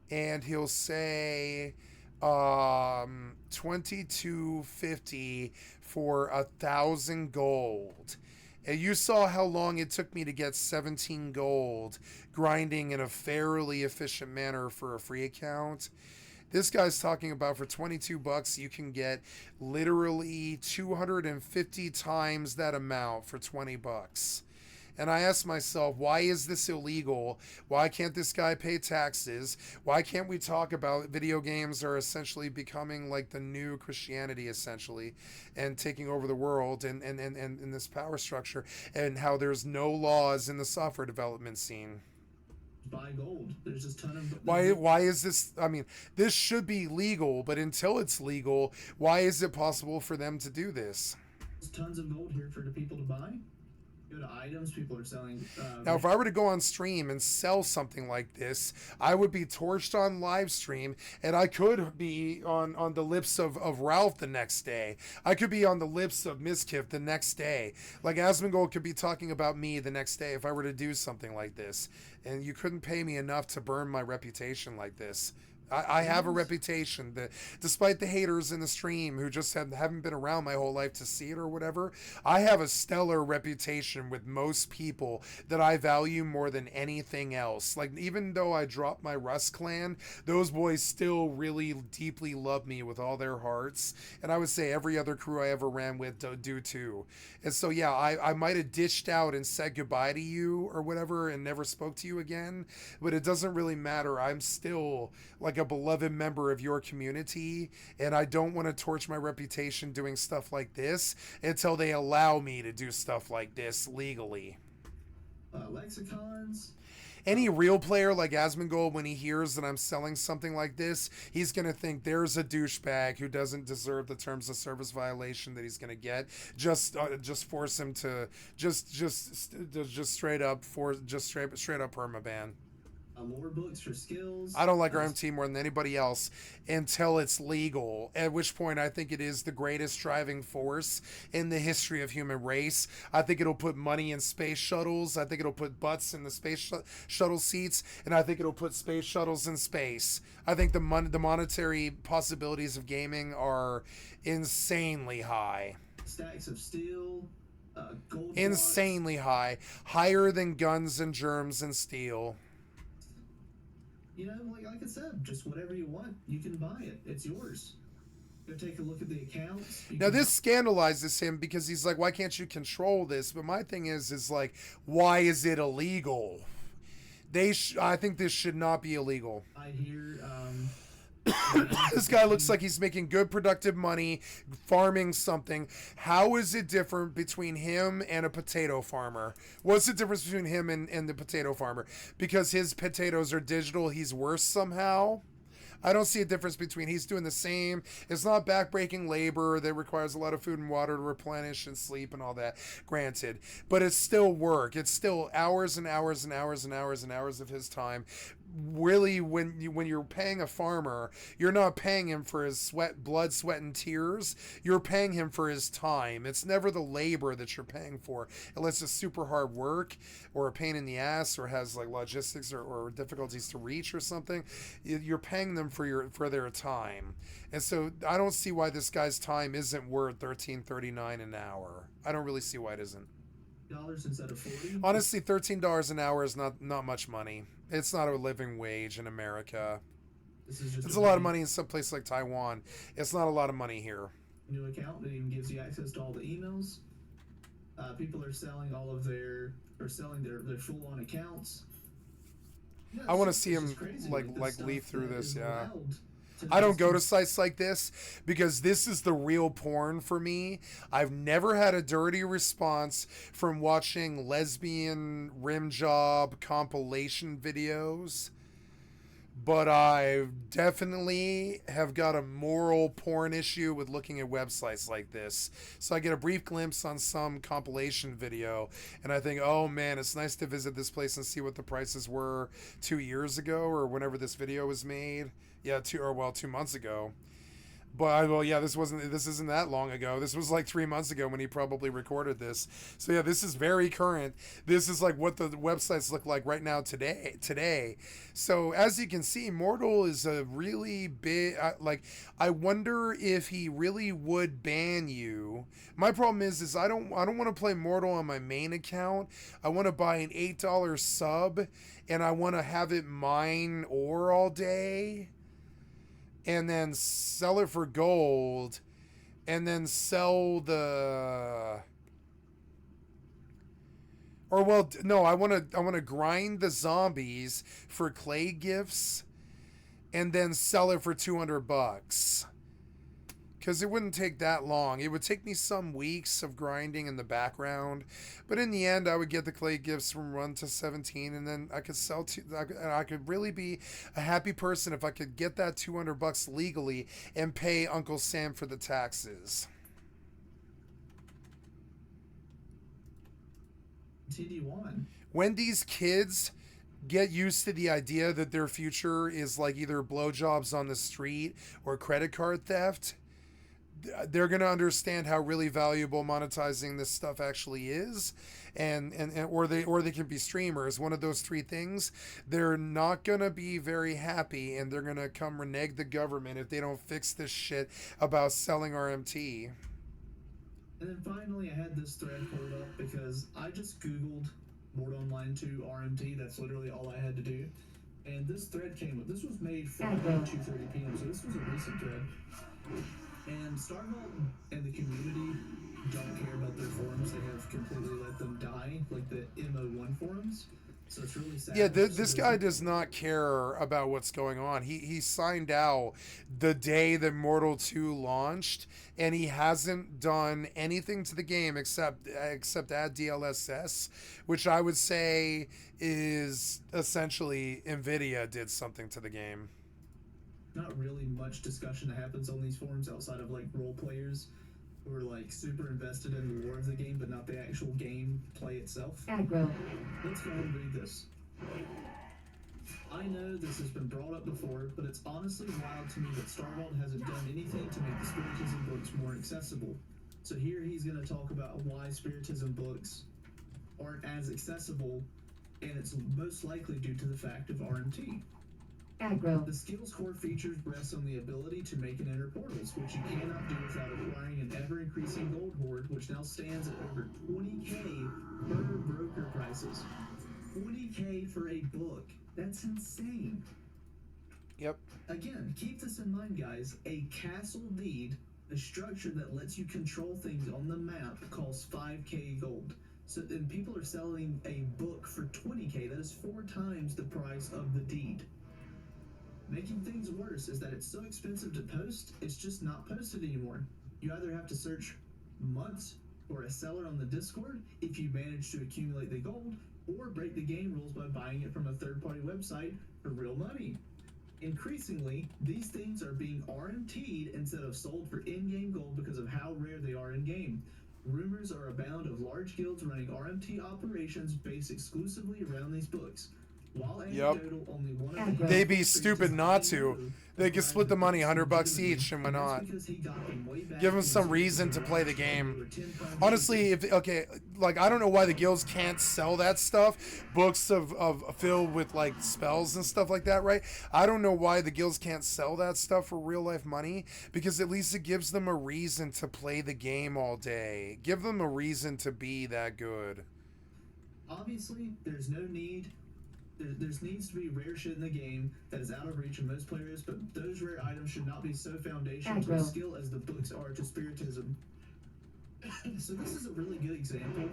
and he'll say $22.50 for 1,000 gold. And you saw how long it took me to get 17 gold, grinding in a fairly efficient manner for a free account. This guy's talking about for $22 you can get literally 250 times that amount for $20. And I asked myself, why is this illegal? Why can't this guy pay taxes? Why can't we talk about video games are essentially becoming like the new Christianity, essentially, and taking over the world and this power structure, and how there's no laws in the software development scene? Buy gold. There's just ton of. Why is this? I mean, this should be legal, but until it's legal, why is it possible for them to do this? There's tons of gold here for the people to buy. Go to items people are selling. Now, if I were to go on stream and sell something like this, I would be torched on live stream, and I could be on the lips of Ralph the next day. I could be on the lips of Miskiff the next day. Like Asmongold could be talking about me the next day if I were to do something like this. And you couldn't pay me enough to burn my reputation like this. I have a reputation that, despite the haters in the stream who just haven't been around my whole life to see it or whatever, I have a stellar reputation with most people that I value more than anything else. Like, even though I dropped my Rust clan, those boys still really deeply love me with all their hearts. And I would say every other crew I ever ran with do too. And so, yeah, I might have ditched out and said goodbye to you or whatever and never spoke to you again, but it doesn't really matter. I'm still like a beloved member of your community, and I don't want to torch my reputation doing stuff like this until they allow me to do stuff like this legally. Lexicons. Any real player like Asmongold, when he hears that I'm selling something like this, he's going to think there's a douchebag who doesn't deserve the terms of service violation that he's going to get. Just force him to just straight up permaban. Lore books for skills. I don't like RMT more than anybody else until it's legal, at which point I think it is the greatest driving force in the history of human race. I think it'll put money in space shuttles. I think it'll put butts in the space shuttle seats, and I think it'll put space shuttles in space. I think the monetary possibilities of gaming are insanely high. Stacks of steel, gold. Insanely high. Higher than guns and germs and steel. You know, like I said, just whatever you want, you can buy it. It's yours. Go take a look at the accounts. Now this scandalizes him because he's like, why can't you control this? But my thing is like, why is it illegal? I think this should not be illegal. I hear, this guy looks like he's making good productive money farming something. How is it different between him and a potato farmer? What's the difference between him and the potato farmer? Because his potatoes are digital, he's worse somehow? I don't see a difference between, he's doing the same. It's not backbreaking labor that requires a lot of food and water to replenish and sleep and all that, granted. But it's still work. It's still hours and hours and hours and hours and hours of his time. Really, when you're paying a farmer, you're not paying him for his blood, sweat, and tears. You're paying him for his time. It's never the labor that you're paying for, unless it's super hard work or a pain in the ass or has like logistics or difficulties to reach or something. You're paying them for their time, and so I don't see why this guy's time isn't worth $13.39 an hour. I don't really see why it isn't. Instead of $40. Honestly, $13 an hour is not much money. It's not a living wage in America. It's a lot of money in some place like Taiwan. It's not a lot of money here. New account that even gives you access to all the emails. People are selling their full-on accounts. Yeah, I want to see him like leaf through this. Yeah. I don't go to sites like this because this is the real porn for me. I've never had a dirty response from watching lesbian rim job compilation videos, but I definitely have got a moral porn issue with looking at websites like this. So I get a brief glimpse on some compilation video and I think, oh man, it's nice to visit this place and see what the prices were 2 years ago or whenever this video was made. Yeah, 2 months ago. But this isn't that long ago. This was like 3 months ago when he probably recorded this. So yeah, this is very current. This is like what the websites look like right now today. So as you can see, Mortal is a really big, I wonder if he really would ban you. My problem is I don't want to play Mortal on my main account. I want to buy an $8 sub and I want to have it mine ore all day. And then sell it for gold, and then sell the. I want to grind the zombies for clay gifts, and then sell it for $200. Because it wouldn't take that long. It would take me some weeks of grinding in the background. But in the end, I would get the clay gifts from 1 to 17. And then I could sell I could really be a happy person if I could get that $200 legally and pay Uncle Sam for the taxes. Continue on. When these kids get used to the idea that their future is like either blowjobs on the street or credit card theft, they're going to understand how really valuable monetizing this stuff actually is, or they can be streamers. One of those three things. They're not going to be very happy, and they're going to come renege the government if they don't fix this shit about selling RMT. And then finally, I had this thread pulled up because I just Googled Board Online 2 RMT. That's literally all I had to do. And this thread came up. This was made Friday, 2:30 p.m., so this was a recent thread. And Starvault and the community don't care about their forums. They have completely let them die, like the MO1 forums. So it's really sad. Yeah, So this there's guy does not care about what's going on. He signed out the day that Mortal 2 launched, and he hasn't done anything to the game except add DLSS, which I would say is essentially Nvidia did something to the game. not really much discussion that happens on these forums outside of like role players who are like super invested in the lore of the game, but not the actual game play itself. Aggro. Let's go ahead and read this. I know this has been brought up before, but it's honestly wild to me that Starvault hasn't done anything to make the Spiritism books more accessible. So here he's going to talk about why Spiritism books aren't as accessible, and it's most likely due to the fact of RMT. Aggro. The skill's core features rest on the ability to make and enter portals, which you cannot do without acquiring an ever-increasing gold hoard, which now stands at over 20k per broker prices. 20k for a book. That's insane. Yep. Again, keep this in mind, guys. A castle deed, a structure that lets you control things on the map, costs 5k gold. So then people are selling a book for 20k. That is 4 times the price of the deed. Making things worse is that it's so expensive to post, it's just not posted anymore. You either have to search months for a seller on the Discord if you manage to accumulate the gold, or break the game rules by buying it from a third-party website for real money. Increasingly, these things are being RMT'd instead of sold for in-game gold because of how rare they are in-game. Rumors are abound of large guilds running RMT operations based exclusively around these books. While anecdotal, only one of the They'd be stupid not to. They could split the money, $100 each, and why not? Give them some reason to play the game. Honestly, I don't know why the guilds can't sell that stuff. Books of filled with like spells and stuff like that, right? I don't know why the guilds can't sell that stuff for real life money, because at least it gives them a reason to play the game all day. Give them a reason to be that good. Obviously, there's no need. There needs to be rare shit in the game that is out of reach of most players, but those rare items should not be so foundational to a skill as the books are to Spiritism. So this is a really good example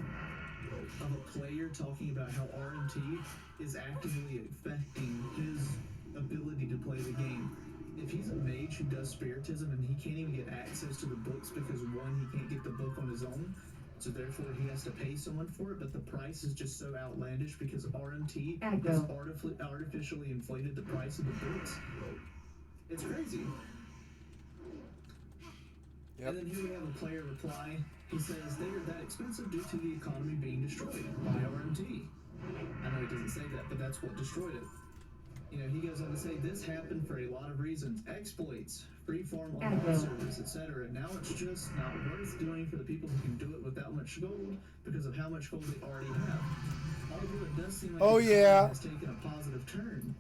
of a player talking about how RMT is actively affecting his ability to play the game. If he's a mage who does Spiritism and he can't even get access to the books because one, he can't get the book on his own, so therefore he has to pay someone for it, but the price is just so outlandish because RMT has artificially inflated the price of the books. It's crazy. Yep. And then here we have a player reply. He says, they are that expensive due to the economy being destroyed by RMT. I know he doesn't say that, but that's what destroyed it. You know, he goes on to say, this happened for a lot of reasons. Exploits, freeform online servers, etc. Now it's just not worth doing for the people who can do it without much gold because of how much gold they already have. Although it does seem like the economy has taken a positive turn.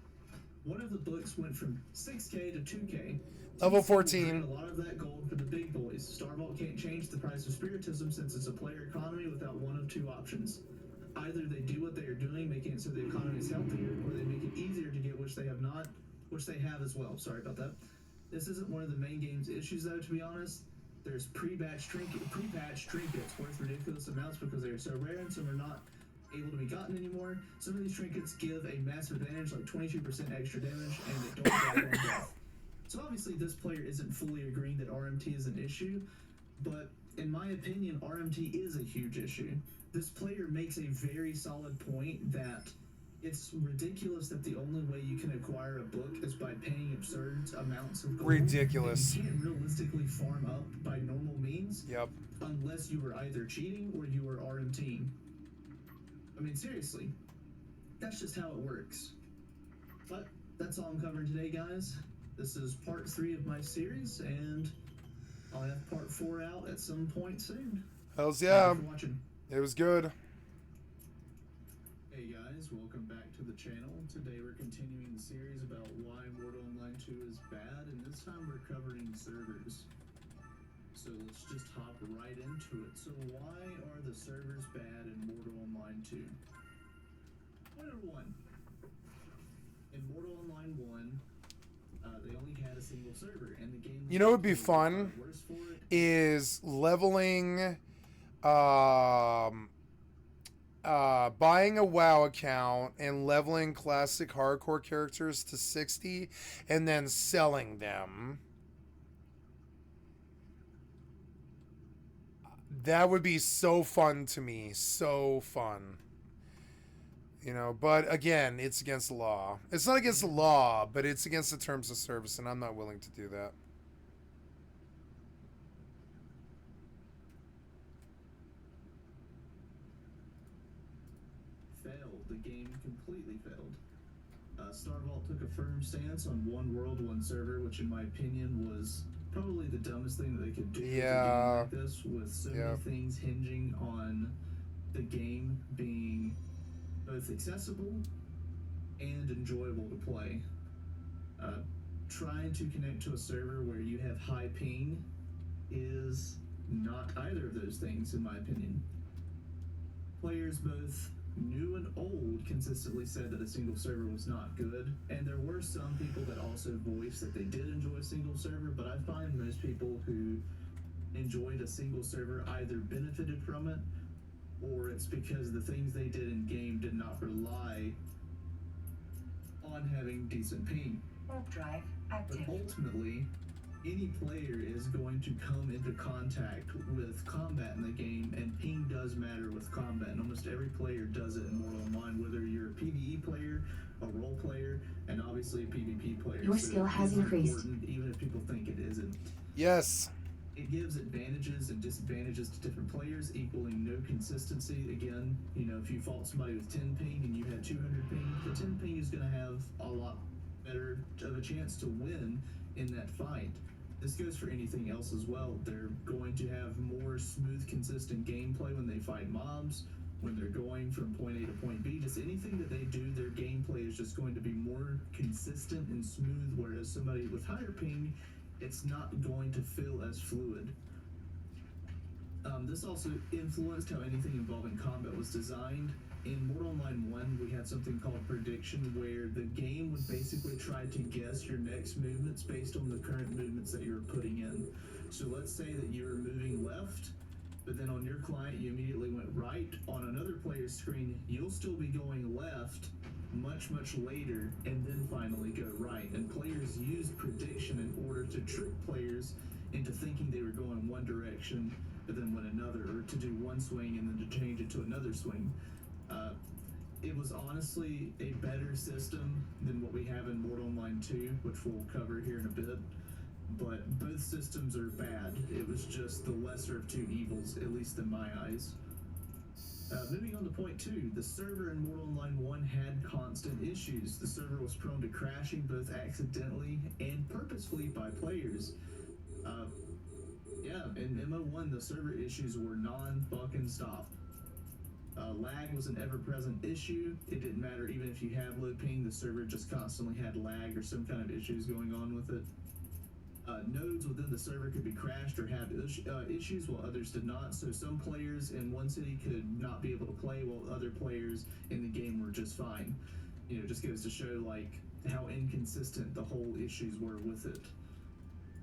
One of the books went from 6k to 2k. Level 14. A lot of that gold for the big boys. Starvault can't change the price of Spiritism since it's a player economy without one of 2 options. Either they do what they are doing, making it so the economy is healthier, or they make it easier to get which they have not, which they have as well. Sorry about that. This isn't one of the main game's issues, though, to be honest. There's pre-patch trinkets worth ridiculous amounts because they are so rare and some are not able to be gotten anymore. Some of these trinkets give a massive advantage, like 22% extra damage, and they don't die on death. So obviously this player isn't fully agreeing that RMT is an issue, but in my opinion, RMT is a huge issue. This player makes a very solid point that it's ridiculous that the only way you can acquire a book is by paying absurd amounts of gold. Ridiculous. You can't realistically farm up by normal means. Yep. Unless you were either cheating or you were RMTing. I mean, seriously. That's just how it works. But that's all I'm covering today, guys. This is part 3 of my series, and I'll have part 4 out at some point soon. Hells yeah. Thank you for watching. It was good. Hey guys, welcome back to the channel. Today we're continuing the series about why Mortal Online 2 is bad, and this time we're covering servers. So let's just hop right into it. So why are the servers bad in Mortal Online 2? Point number 1. In Mortal Online 1, they only had a single server, and the game... You know what would be fun is leveling buying a WoW account and leveling classic hardcore characters to 60 and then selling them. That would be so fun to me. So fun. You know, but again, it's against the law. It's not against the law, but it's against the terms of service, and I'm not willing to do that. Failed. The game completely failed. Star Vault took a firm stance on one world, one server, which in my opinion was probably the dumbest thing that they could do with a game like this, with so many things hinging on the game being both accessible and enjoyable to play. Trying to connect to a server where you have high ping is not either of those things, in my opinion. Players both new and old consistently said that a single server was not good, and there were some people that also voiced that they did enjoy a single server, but I find most people who enjoyed a single server either benefited from it, or it's because the things they did in game did not rely on having decent ping. Warp drive active. But ultimately, any player is going to come into contact with combat in the game, and ping does matter with combat, and almost every player does it in Mortal Online, whether you're a PvE player, a role player, and obviously a PvP player. Your skill has increased. Even if people think it isn't. Yes. It gives advantages and disadvantages to different players, equaling no consistency. Again, you know, if you fought somebody with 10 ping and you had 200 ping, the 10 ping is going to have a lot better of a chance to win in that fight. This goes for anything else as well. They're going to have more smooth, consistent gameplay when they fight mobs, when they're going from point A to point B. Just anything that they do, their gameplay is just going to be more consistent and smooth, whereas somebody with higher ping, it's not going to feel as fluid. This also influenced how anything involving combat was designed. In Mortal Online 1, we had something called prediction, where the game would basically try to guess your next movements based on the current movements that you were putting in. So let's say that you were moving left, but then on your client you immediately went right. On another player's screen, you'll still be going left much later, and then finally go right. And players used prediction in order to trick players into thinking they were going one direction, but then went another, or to do one swing and then to change it to another swing. It was honestly a better system than what we have in Mortal Online 2, which we'll cover here in a bit. But both systems are bad. It was just the lesser of two evils, at least in my eyes. Moving on to point 2, the server in Mortal Online 1 had constant issues. The server was prone to crashing both accidentally and purposefully by players. In MO1, the server issues were non-fucking-stop. Lag was an ever-present issue. It didn't matter even if you had low ping, the server just constantly had lag or some kind of issues going on with it. Nodes within the server could be crashed or have issues while others did not, so some players in one city could not be able to play while other players in the game were just fine. You know, it just goes to show like how inconsistent the whole issues were with it.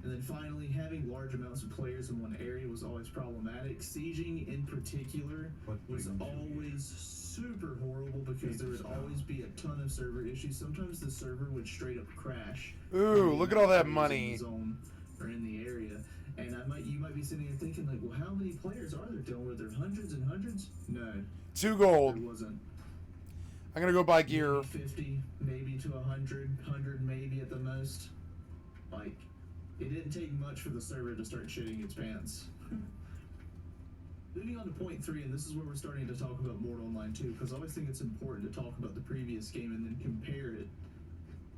And then finally, having large amounts of players in one area was always problematic. Sieging in particular was always super horrible because there would always be a ton of server issues. Sometimes the server would straight up crash. Ooh, look at all that money. In the zone or in the area. And you might be sitting here thinking like, well, how many players are there, Dylan? Were there hundreds and hundreds? No. 2 gold. There wasn't. I'm gonna go buy gear. 50, maybe to 100 maybe at the most. Like, it didn't take much for the server to start shitting its pants. Moving on to point 3, and this is where we're starting to talk about Mortal Online 2, because I always think it's important to talk about the previous game and then compare it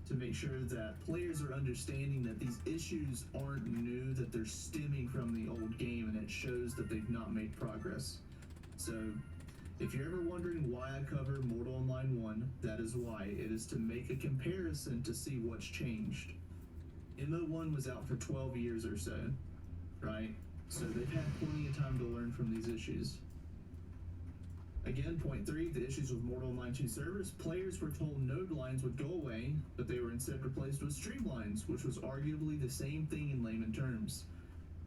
to make sure that players are understanding that these issues aren't new, that they're stemming from the old game, and it shows that they've not made progress. So, if you're ever wondering why I cover Mortal Online 1, that is why. It is to make a comparison to see what's changed. MO1 was out for 12 years or so, right? So they've had plenty of time to learn from these issues. Again, point 3, the issues with Mortal Online 2 servers. Players were told node lines would go away, but they were instead replaced with streamlines, which was arguably the same thing in layman terms.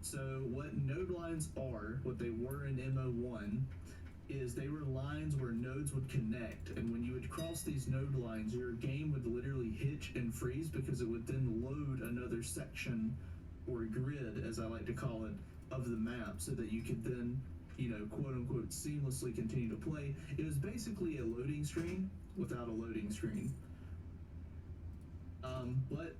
So what node lines are, what they were in MO1, is they were lines where nodes would connect, and when you would cross these node lines, your game would literally hitch and freeze because it would then load another section or grid, as I like to call it, of the map so that you could then, you know, quote unquote, seamlessly continue to play. It was basically a loading screen without a loading screen. But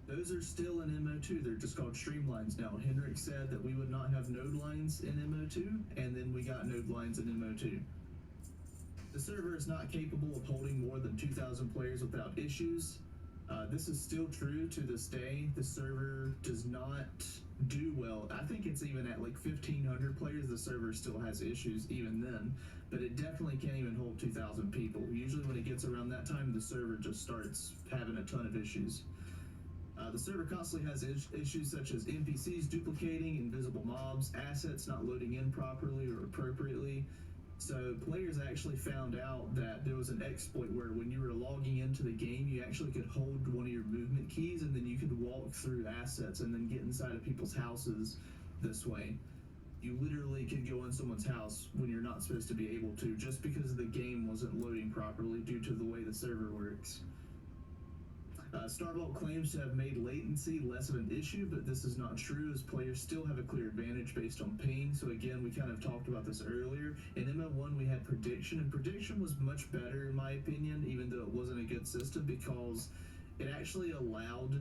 those are still in MO2. They're just called streamlines now. Henrik said that we would not have node lines in MO2, and then we got node lines in MO2. The server is not capable of holding more than 2,000 players without issues. This is still true to this day. The server does not do well. I think it's even at like 1,500 players, the server still has issues even then, but it definitely can't even hold 2,000 people. Usually when it gets around that time, the server just starts having a ton of issues. The server constantly has issues such as NPCs duplicating, invisible mobs, assets not loading in properly or appropriately. So players actually found out that there was an exploit where when you were logging into the game, you actually could hold one of your movement keys and then you could walk through assets and then get inside of people's houses this way. You literally could go in someone's house when you're not supposed to be able to, just because the game wasn't loading properly due to the way the server works. Starvault claims to have made latency less of an issue, but this is not true, as players still have a clear advantage based on ping. So again, we kind of talked about this earlier. In MMO1 we had prediction, and prediction was much better in my opinion, even though it wasn't a good system, because it actually allowed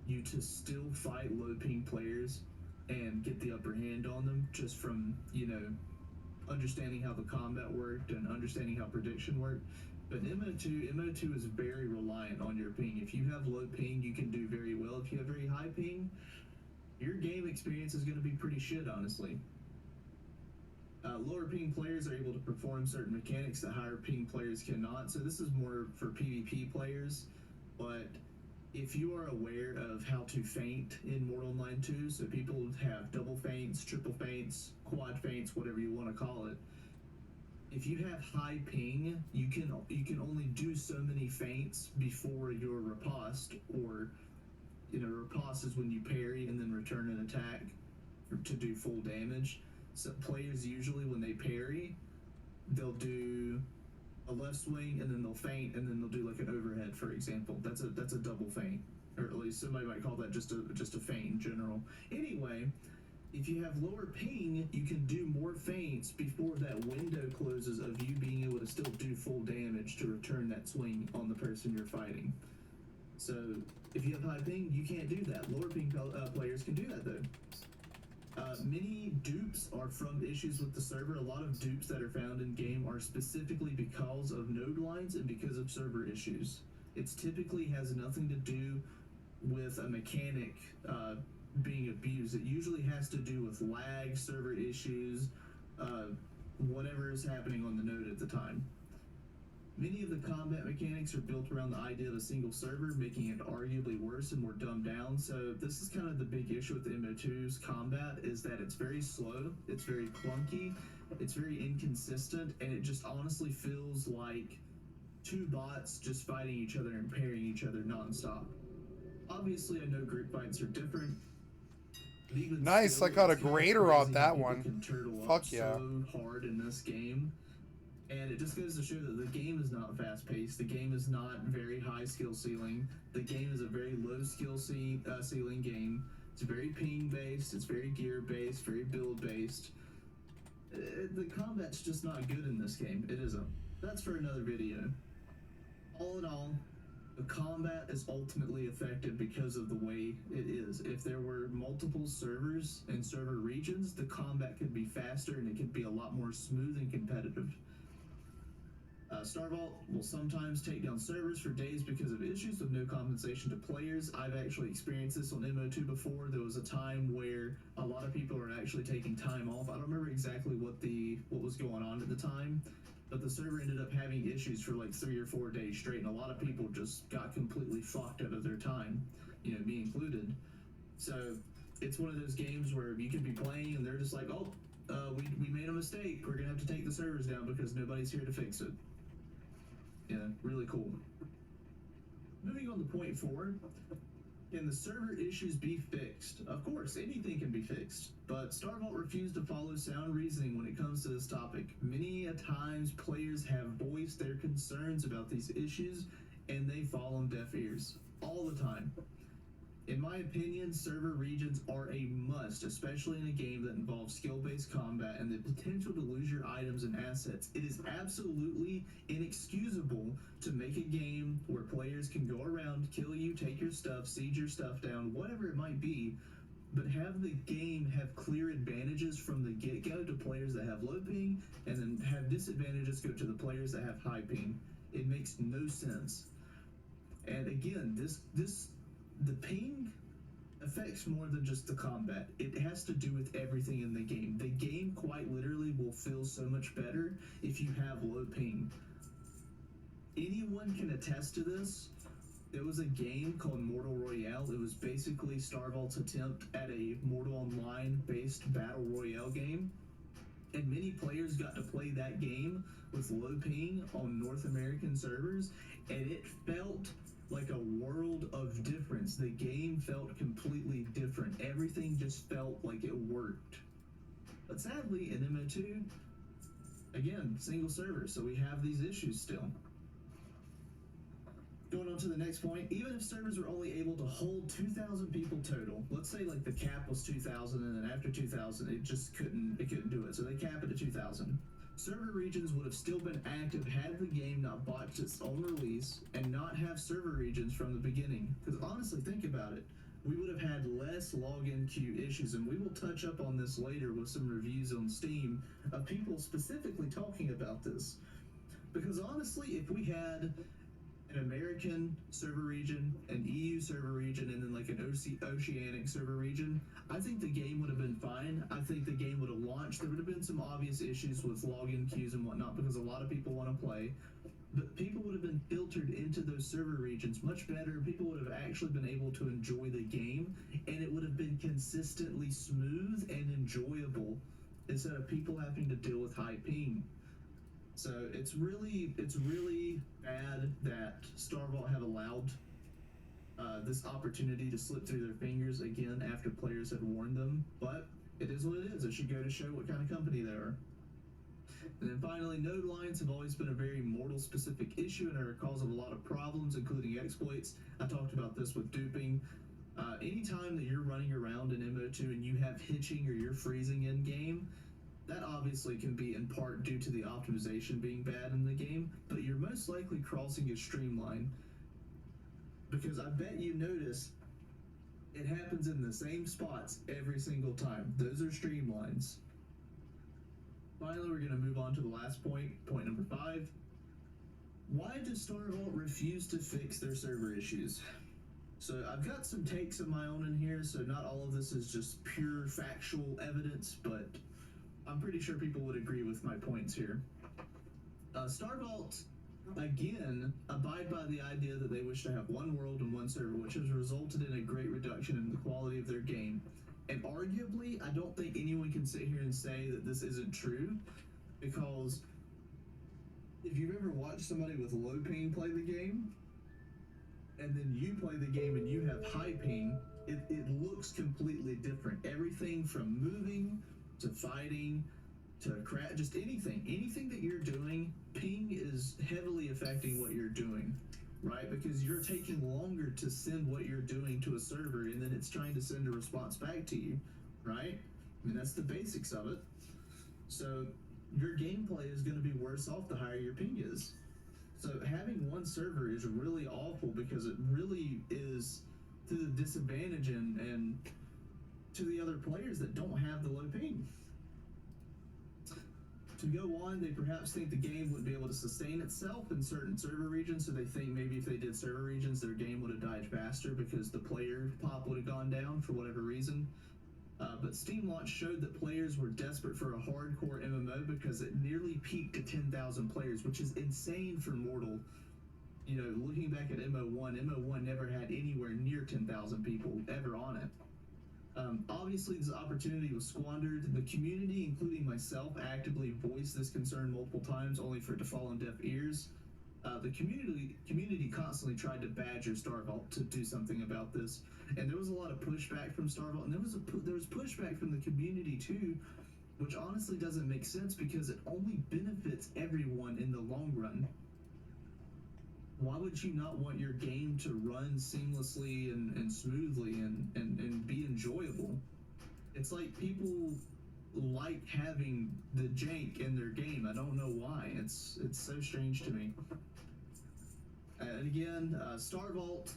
you to still fight low ping players and get the upper hand on them just from, you know, understanding how the combat worked and understanding how prediction worked. But MO2 is very reliant on your ping. If you have low ping, you can do very well. If you have very high ping, your game experience is going to be pretty shit, honestly. Lower ping players are able to perform certain mechanics that higher ping players cannot. So this is more for PvP players. But if you are aware of how to feint in Mortal Online 2, so people have double feints, triple feints, quad feints, whatever you want to call it. If you have high ping, you can only do so many feints before your riposte, or, you know, riposte is when you parry and then return an attack to do full damage. So players usually, when they parry, they'll do a left swing and then they'll feint and then they'll do like an overhead, for example. That's a double feint, or at least somebody might call that just a feint in general. Anyway, if you have lower ping, you can do more feints before that window closes of you being able to still do full damage to return that swing on the person you're fighting. So if you have high ping, you can't do that. Lower ping players can do that though. Many dupes are from issues with the server. A lot of dupes that are found in game are specifically because of node lines and because of server issues. It typically has nothing to do with a mechanic being abused. It usually has to do with lag, server issues, whatever is happening on the node at the time. Many of the combat mechanics are built around the idea of a single server, making it arguably worse and more dumbed down. So this is kind of the big issue with the MO2's combat, is that it's very slow, it's very clunky, it's very inconsistent, and it just honestly feels like two bots just fighting each other and parrying each other nonstop. Obviously, I know group fights are different. Nice, I got a grader on that one. Fuck yeah. So hard in this game. And it just goes to show that the game is not fast-paced. The game is not very high skill ceiling. The game is a very low skill ceiling game. It's very ping-based. It's very gear-based. Very build-based. The combat's just not good in this game. It isn't. That's for another video. All in all, the combat is ultimately affected because of the way it is. If there were multiple servers and server regions, the combat could be faster and it could be a lot more smooth and competitive. Starvault will sometimes take down servers for days because of issues with no compensation to players. I've actually experienced this on MO2 before. There was a time where a lot of people are actually taking time off. I don't remember exactly what was going on at the time, but the server ended up having issues for like 3 or 4 days straight, and a lot of people just got completely fucked out of their time, you know, me included. So it's one of those games where you can be playing and they're just like, oh, we made a mistake. We're gonna have to take the servers down because nobody's here to fix it. Yeah, really cool. Moving on to point 4. Can the server issues be fixed? Of course, anything can be fixed, but StarVault refused to follow sound reasoning when it comes to this topic. Many a times players have voiced their concerns about these issues, and they fall on deaf ears. All the time. In my opinion, server regions are a must, especially in a game that involves skill-based combat and the potential to lose your items and assets. It is absolutely inexcusable to make a game where players can go around, kill you, take your stuff, siege your stuff down, whatever it might be, but have the game have clear advantages from the get-go to players that have low ping, and then have disadvantages go to the players that have high ping. It makes no sense. And again, the ping affects more than just the combat. It has to do with everything in the game. The game quite literally will feel so much better if you have low ping. Anyone can attest to this. There was a game called Mortal Royale. It was basically StarVault's attempt at a Mortal Online based battle royale game. And many players got to play that game with low ping on North American servers, and it felt like a world of difference. The game felt completely different. Everything just felt like it worked. But sadly, in MMO2, again, single server, so we have these issues still. Going on to the next point, even if servers were only able to hold 2,000 people total, let's say like the cap was 2,000, and then after 2,000 it just couldn't do it, so they cap it at 2,000. Server regions would have still been active had the game not botched its own release and not have server regions from the beginning. Because honestly, think about it. We would have had less login queue issues, and we will touch up on this later with some reviews on Steam of people specifically talking about this. Because honestly, if we had an American server region, an EU server region, and then like an Oceanic server region, I think the game would have been fine. I think the game would have launched. There would have been some obvious issues with login queues and whatnot because a lot of people want to play, but people would have been filtered into those server regions much better. People would have actually been able to enjoy the game, and it would have been consistently smooth and enjoyable instead of people having to deal with high ping. So it's really bad that StarVault have allowed this opportunity to slip through their fingers again after players had warned them. But it is what it is. It should go to show what kind of company they are. And then finally, node lines have always been a very Mortal-specific issue and are a cause of a lot of problems, including exploits. I talked about this with duping. Anytime that you're running around in MMO2 and you have hitching or you're freezing in-game, that obviously can be in part due to the optimization being bad in the game, but you're most likely crossing a streamline. Because I bet you notice it happens in the same spots every single time. Those are streamlines. Finally, we're going to move on to the last point, point number 5. Why does StarVault refuse to fix their server issues? So I've got some takes of my own in here, so not all of this is just pure factual evidence, but I'm pretty sure people would agree with my points here. StarVault, again, abide by the idea that they wish to have one world and one server, which has resulted in a great reduction in the quality of their game. And arguably, I don't think anyone can sit here and say that this isn't true, because if you've ever watched somebody with low ping play the game, and then you play the game and you have high ping, it looks completely different. Everything from moving to fighting to just anything that you're doing, ping is heavily affecting what you're doing, right? Because you're taking longer to send what you're doing to a server, and then it's trying to send a response back to you, right? I mean, that's the basics of it. So your gameplay is going to be worse off the higher your ping is. So having one server is really awful because it really is to the disadvantage and to the other players that don't have the low ping. To go on, they perhaps think the game wouldn't be able to sustain itself in certain server regions, so they think maybe if they did server regions, their game would have died faster because the player pop would have gone down for whatever reason. But Steam launch showed that players were desperate for a hardcore MMO because it nearly peaked at 10,000 players, which is insane for Mortal. You know, looking back at MMO1 never had anywhere near 10,000 people ever on it. Obviously, this opportunity was squandered. The community, including myself, actively voiced this concern multiple times, only for it to fall on deaf ears. The community constantly tried to badger Starvault to do something about this, and there was a lot of pushback from Starvault, and there was pushback from the community too, which honestly doesn't make sense because it only benefits everyone in the long run. Why would you not want your game to run seamlessly and smoothly and be enjoyable? It's like people like having the jank in their game. I don't know why. It's so strange to me. And again, Starvault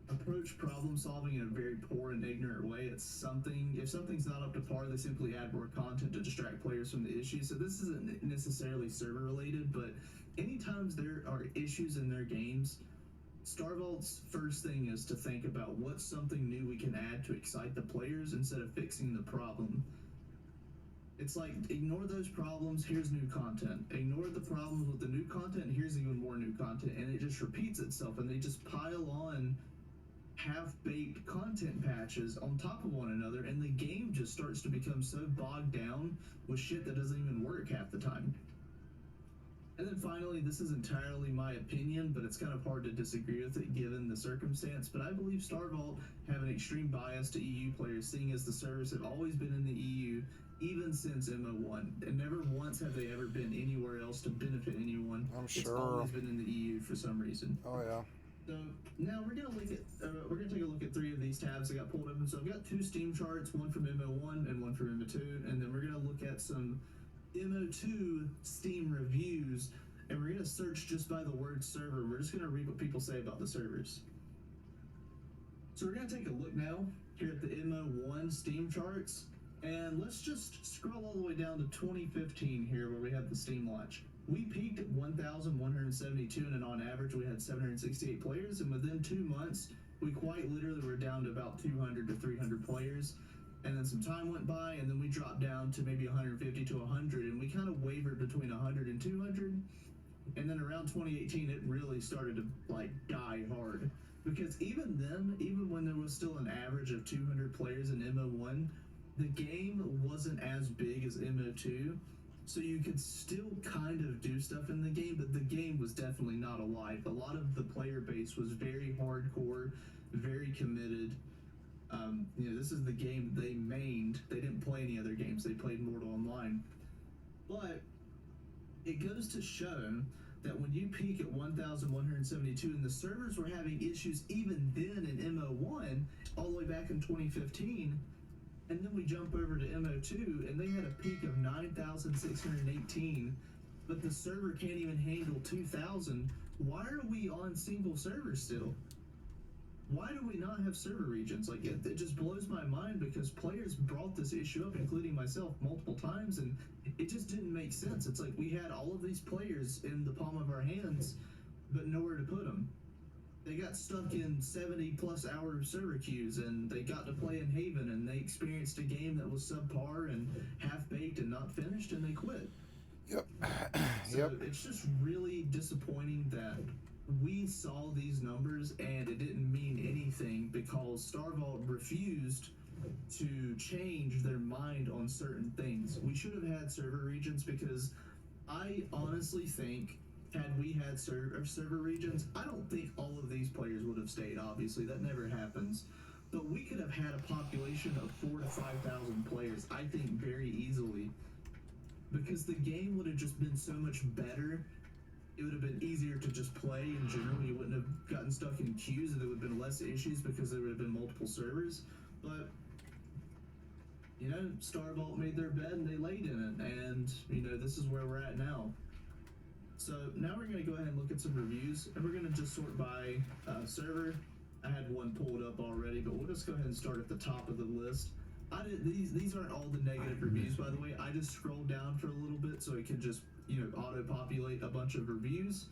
approach problem solving in a very poor and ignorant way. If something's not up to par, they simply add more content to distract players from the issue. So this isn't necessarily server related, but anytime there are issues in their games, Starvault's first thing is to think about what's something new we can add to excite the players instead of fixing the problem. It's like, ignore those problems, here's new content. Ignore the problems with the new content, here's even more new content. And it just repeats itself, and they just pile on half-baked content patches on top of one another, and the game just starts to become so bogged down with shit that doesn't even work half the time. And then finally, this is entirely my opinion, but it's kind of hard to disagree with it given the circumstance, but I believe Starvault have an extreme bias to EU players, seeing as the servers have always been in the EU, even since MMO1, and never once have they ever been anywhere else to benefit anyone. I'm sure. It's always been in the EU for some reason. Oh, yeah. So now we're gonna take a look at 3 of these tabs I got pulled open. So I've got 2 Steam charts, one from MMO1 and one from MMO2, and then we're gonna look at some MMO2 Steam reviews, and we're gonna search just by the word server. We're just gonna read what people say about the servers. So we're gonna take a look now here at the MMO1 Steam charts, and let's just scroll all the way down to 2015 here where we have the Steam launch. We peaked at 1,172, and on average we had 768 players, and within 2 months we quite literally were down to about 200 to 300 players, and then some time went by, and then we dropped down to maybe 150 to 100, and we kind of wavered between 100 and 200, and then around 2018 it really started to like die hard, because even then, even when there was still an average of 200 players in MMO1, the game wasn't as big as MMO2, so you could still kind of do stuff in the game, but the game was definitely not alive. A lot of the player base was very hardcore, very committed. This is the game they mained. They didn't play any other games. They played Mortal Online. But it goes to show that when you peak at 1,172 and the servers were having issues even then in MMO1, all the way back in 2015, and then we jump over to MMO2, and they had a peak of 9,618, but the server can't even handle 2,000. Why are we on single servers still? Why do we not have server regions? Like, it just blows my mind, because players brought this issue up, including myself, multiple times, and it just didn't make sense. It's like we had all of these players in the palm of our hands, but nowhere to put them. They got stuck in 70-plus hour server queues, and they got to play in Haven, and they experienced a game that was subpar and half-baked and not finished, and they quit. Yep. So Yep. it's just really disappointing that we saw these numbers and it didn't mean anything, because Starvault refused to change their mind on certain things. We should have had server regions, because I honestly think had we had server regions, I don't think all of these players would have stayed. Obviously, that never happens. But we could have had a population of 4,000 to 5,000 players, I think, very easily. Because the game would have just been so much better. It would have been easier to just play in general. You wouldn't have gotten stuck in queues, and there would have been less issues because there would have been multiple servers. But, Starvault made their bed and they laid in it. And, this is where we're at now. So now we're going to go ahead and look at some reviews, and we're going to just sort by server. I had one pulled up already, but we'll just go ahead and start at the top of the list. These aren't all the negative reviews, by the way. I just scrolled down for a little bit so it can just, auto-populate a bunch of reviews.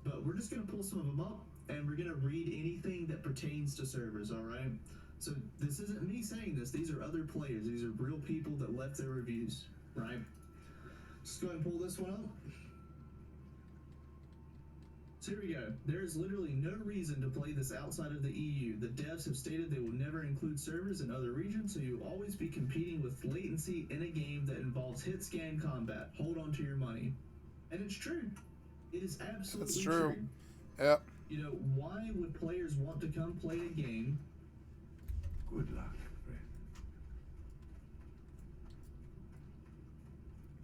But we're just going to pull some of them up, and we're going to read anything that pertains to servers, all right? So this isn't me saying this. These are other players. These are real people that left their reviews, right? Just go ahead and pull this one up. So here we go. There is literally no reason to play this outside of the EU. The devs have stated they will never include servers in other regions, so you will always be competing with latency in a game that involves hit-scan combat. Hold on to your money. And it's true. It is absolutely That's true. Yep. You know, why would players want to come play a game? Good luck, friend.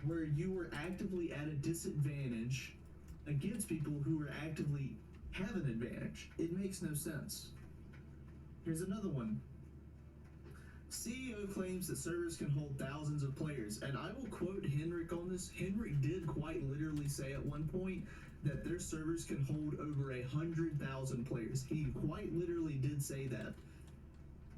Where you were actively at a disadvantage against people who were actively have an advantage. It makes no sense. Here's another one. CEO claims that servers can hold thousands of players, and I will quote Henrik on this. Henrik did quite literally say at one point that their servers can hold over 100,000 players. He quite literally did say that.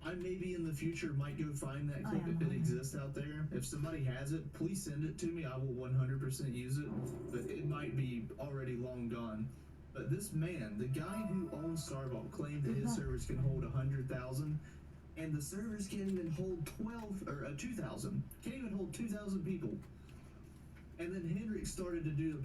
I maybe in the future might go find that clip if it exists out there. If somebody has it, please send it to me. I will 100% use it, but it might be already long gone. But this man, the guy who owns Star Vault, claimed that his servers can hold 100,000, and the servers can't even hold 2,000. Can't even hold 2,000 people. And then Henrik started to do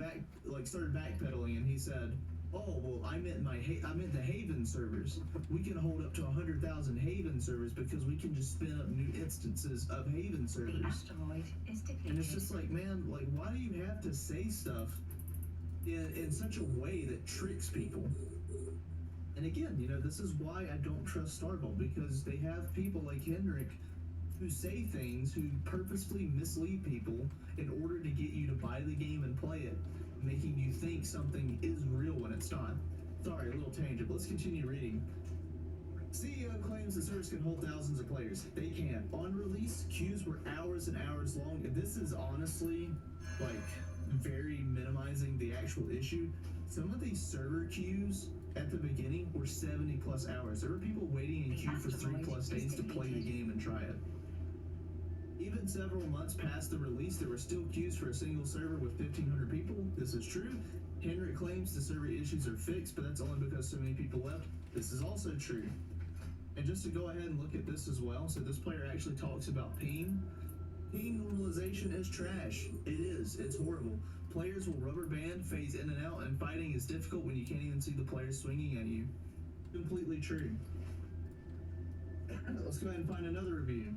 started backpedaling, and he said, "Oh, well, I meant the Haven servers. We can hold up to 100,000 Haven servers because we can just spin up new instances of Haven The servers." asteroid is depleted. And it's just like, man, like, why do you have to say stuff in such a way that tricks people? And again, you know, this is why I don't trust Star Vault, because they have people like Henrik who say things, who purposefully mislead people in order to get you to buy the game and play it, making you think something is real when it's not. Sorry, a little tangent. Let's continue reading. CEO claims the servers can hold thousands of players. They can. On release, queues were hours and hours long. And this is honestly, like, very minimizing the actual issue. Some of these server queues at the beginning were 70 plus hours. There were people waiting in queue for 3+ days to play the game and try it. Even several months past the release, there were still queues for a single server with 1,500 people. This is true. Henrik claims the server issues are fixed, but that's only because so many people left. This is also true. And just to go ahead and look at this as well, so this player actually talks about ping. Ping normalization is trash. It is. It's horrible. Players will rubber band, phase in and out, and fighting is difficult when you can't even see the players swinging at you. Completely true. Let's go ahead and find another review.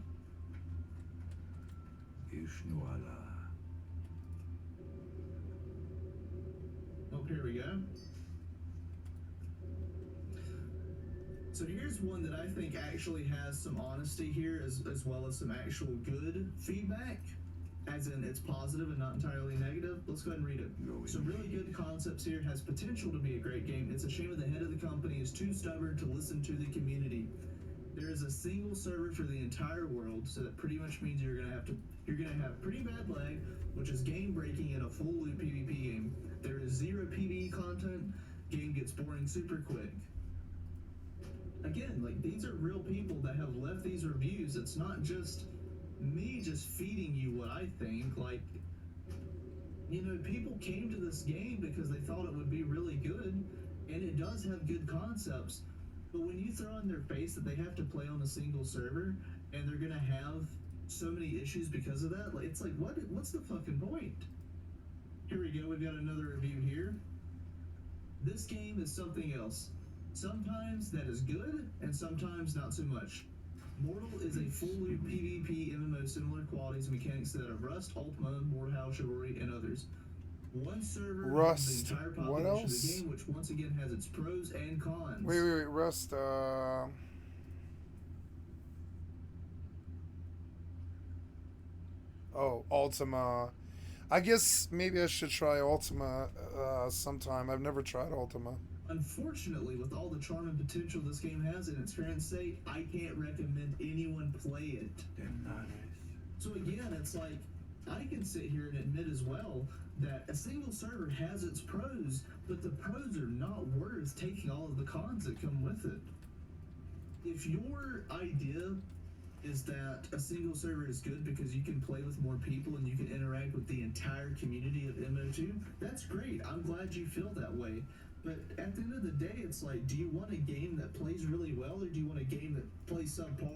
Ishnuala. Oh, here we go. So here's one that I think actually has some honesty here, as well as some actual good feedback, as in it's positive and not entirely negative. Let's go ahead and read it. Some really good concepts here, has potential to be a great game. It's a shame that the head of the company is too stubborn to listen to the community. There is a single server for the entire world, so that pretty much means you're gonna have pretty bad lag, which is game breaking in a full loop PvP game. There is zero PvE content. Game gets boring super quick. Again, like, these are real people that have left these reviews. It's not just me just feeding you what I think. Like, you know, people came to this game because they thought it would be really good, and it does have good concepts. But when you throw in their face that they have to play on a single server and they're gonna have so many issues because of that, like, it's like, what's the fucking point? Here we go. We've got another review here. This game is something else. Sometimes that is good, and sometimes not so much. Mortal is a full loop PvP MMO, similar qualities and mechanics to that of Rust, Ultima, Mordhau, Chivalry, and others. One server Rust. has the entire What population of else? the game, which once again has its pros and cons. Wait. Rust. Oh, Ultima. I guess maybe I should try Ultima sometime. I've never tried Ultima. Unfortunately, with all the charm and potential this game has in its current state, I can't recommend anyone play it. So again, it's like, I can sit here and admit as well that a single server has its pros, but the pros are not worth taking all of the cons that come with it. If your idea is that a single server is good because you can play with more people and you can interact with the entire community of MO2, that's great. I'm glad you feel that way. But at the end of the day, it's like, do you want a game that plays really well, or do you want a game that plays subpar?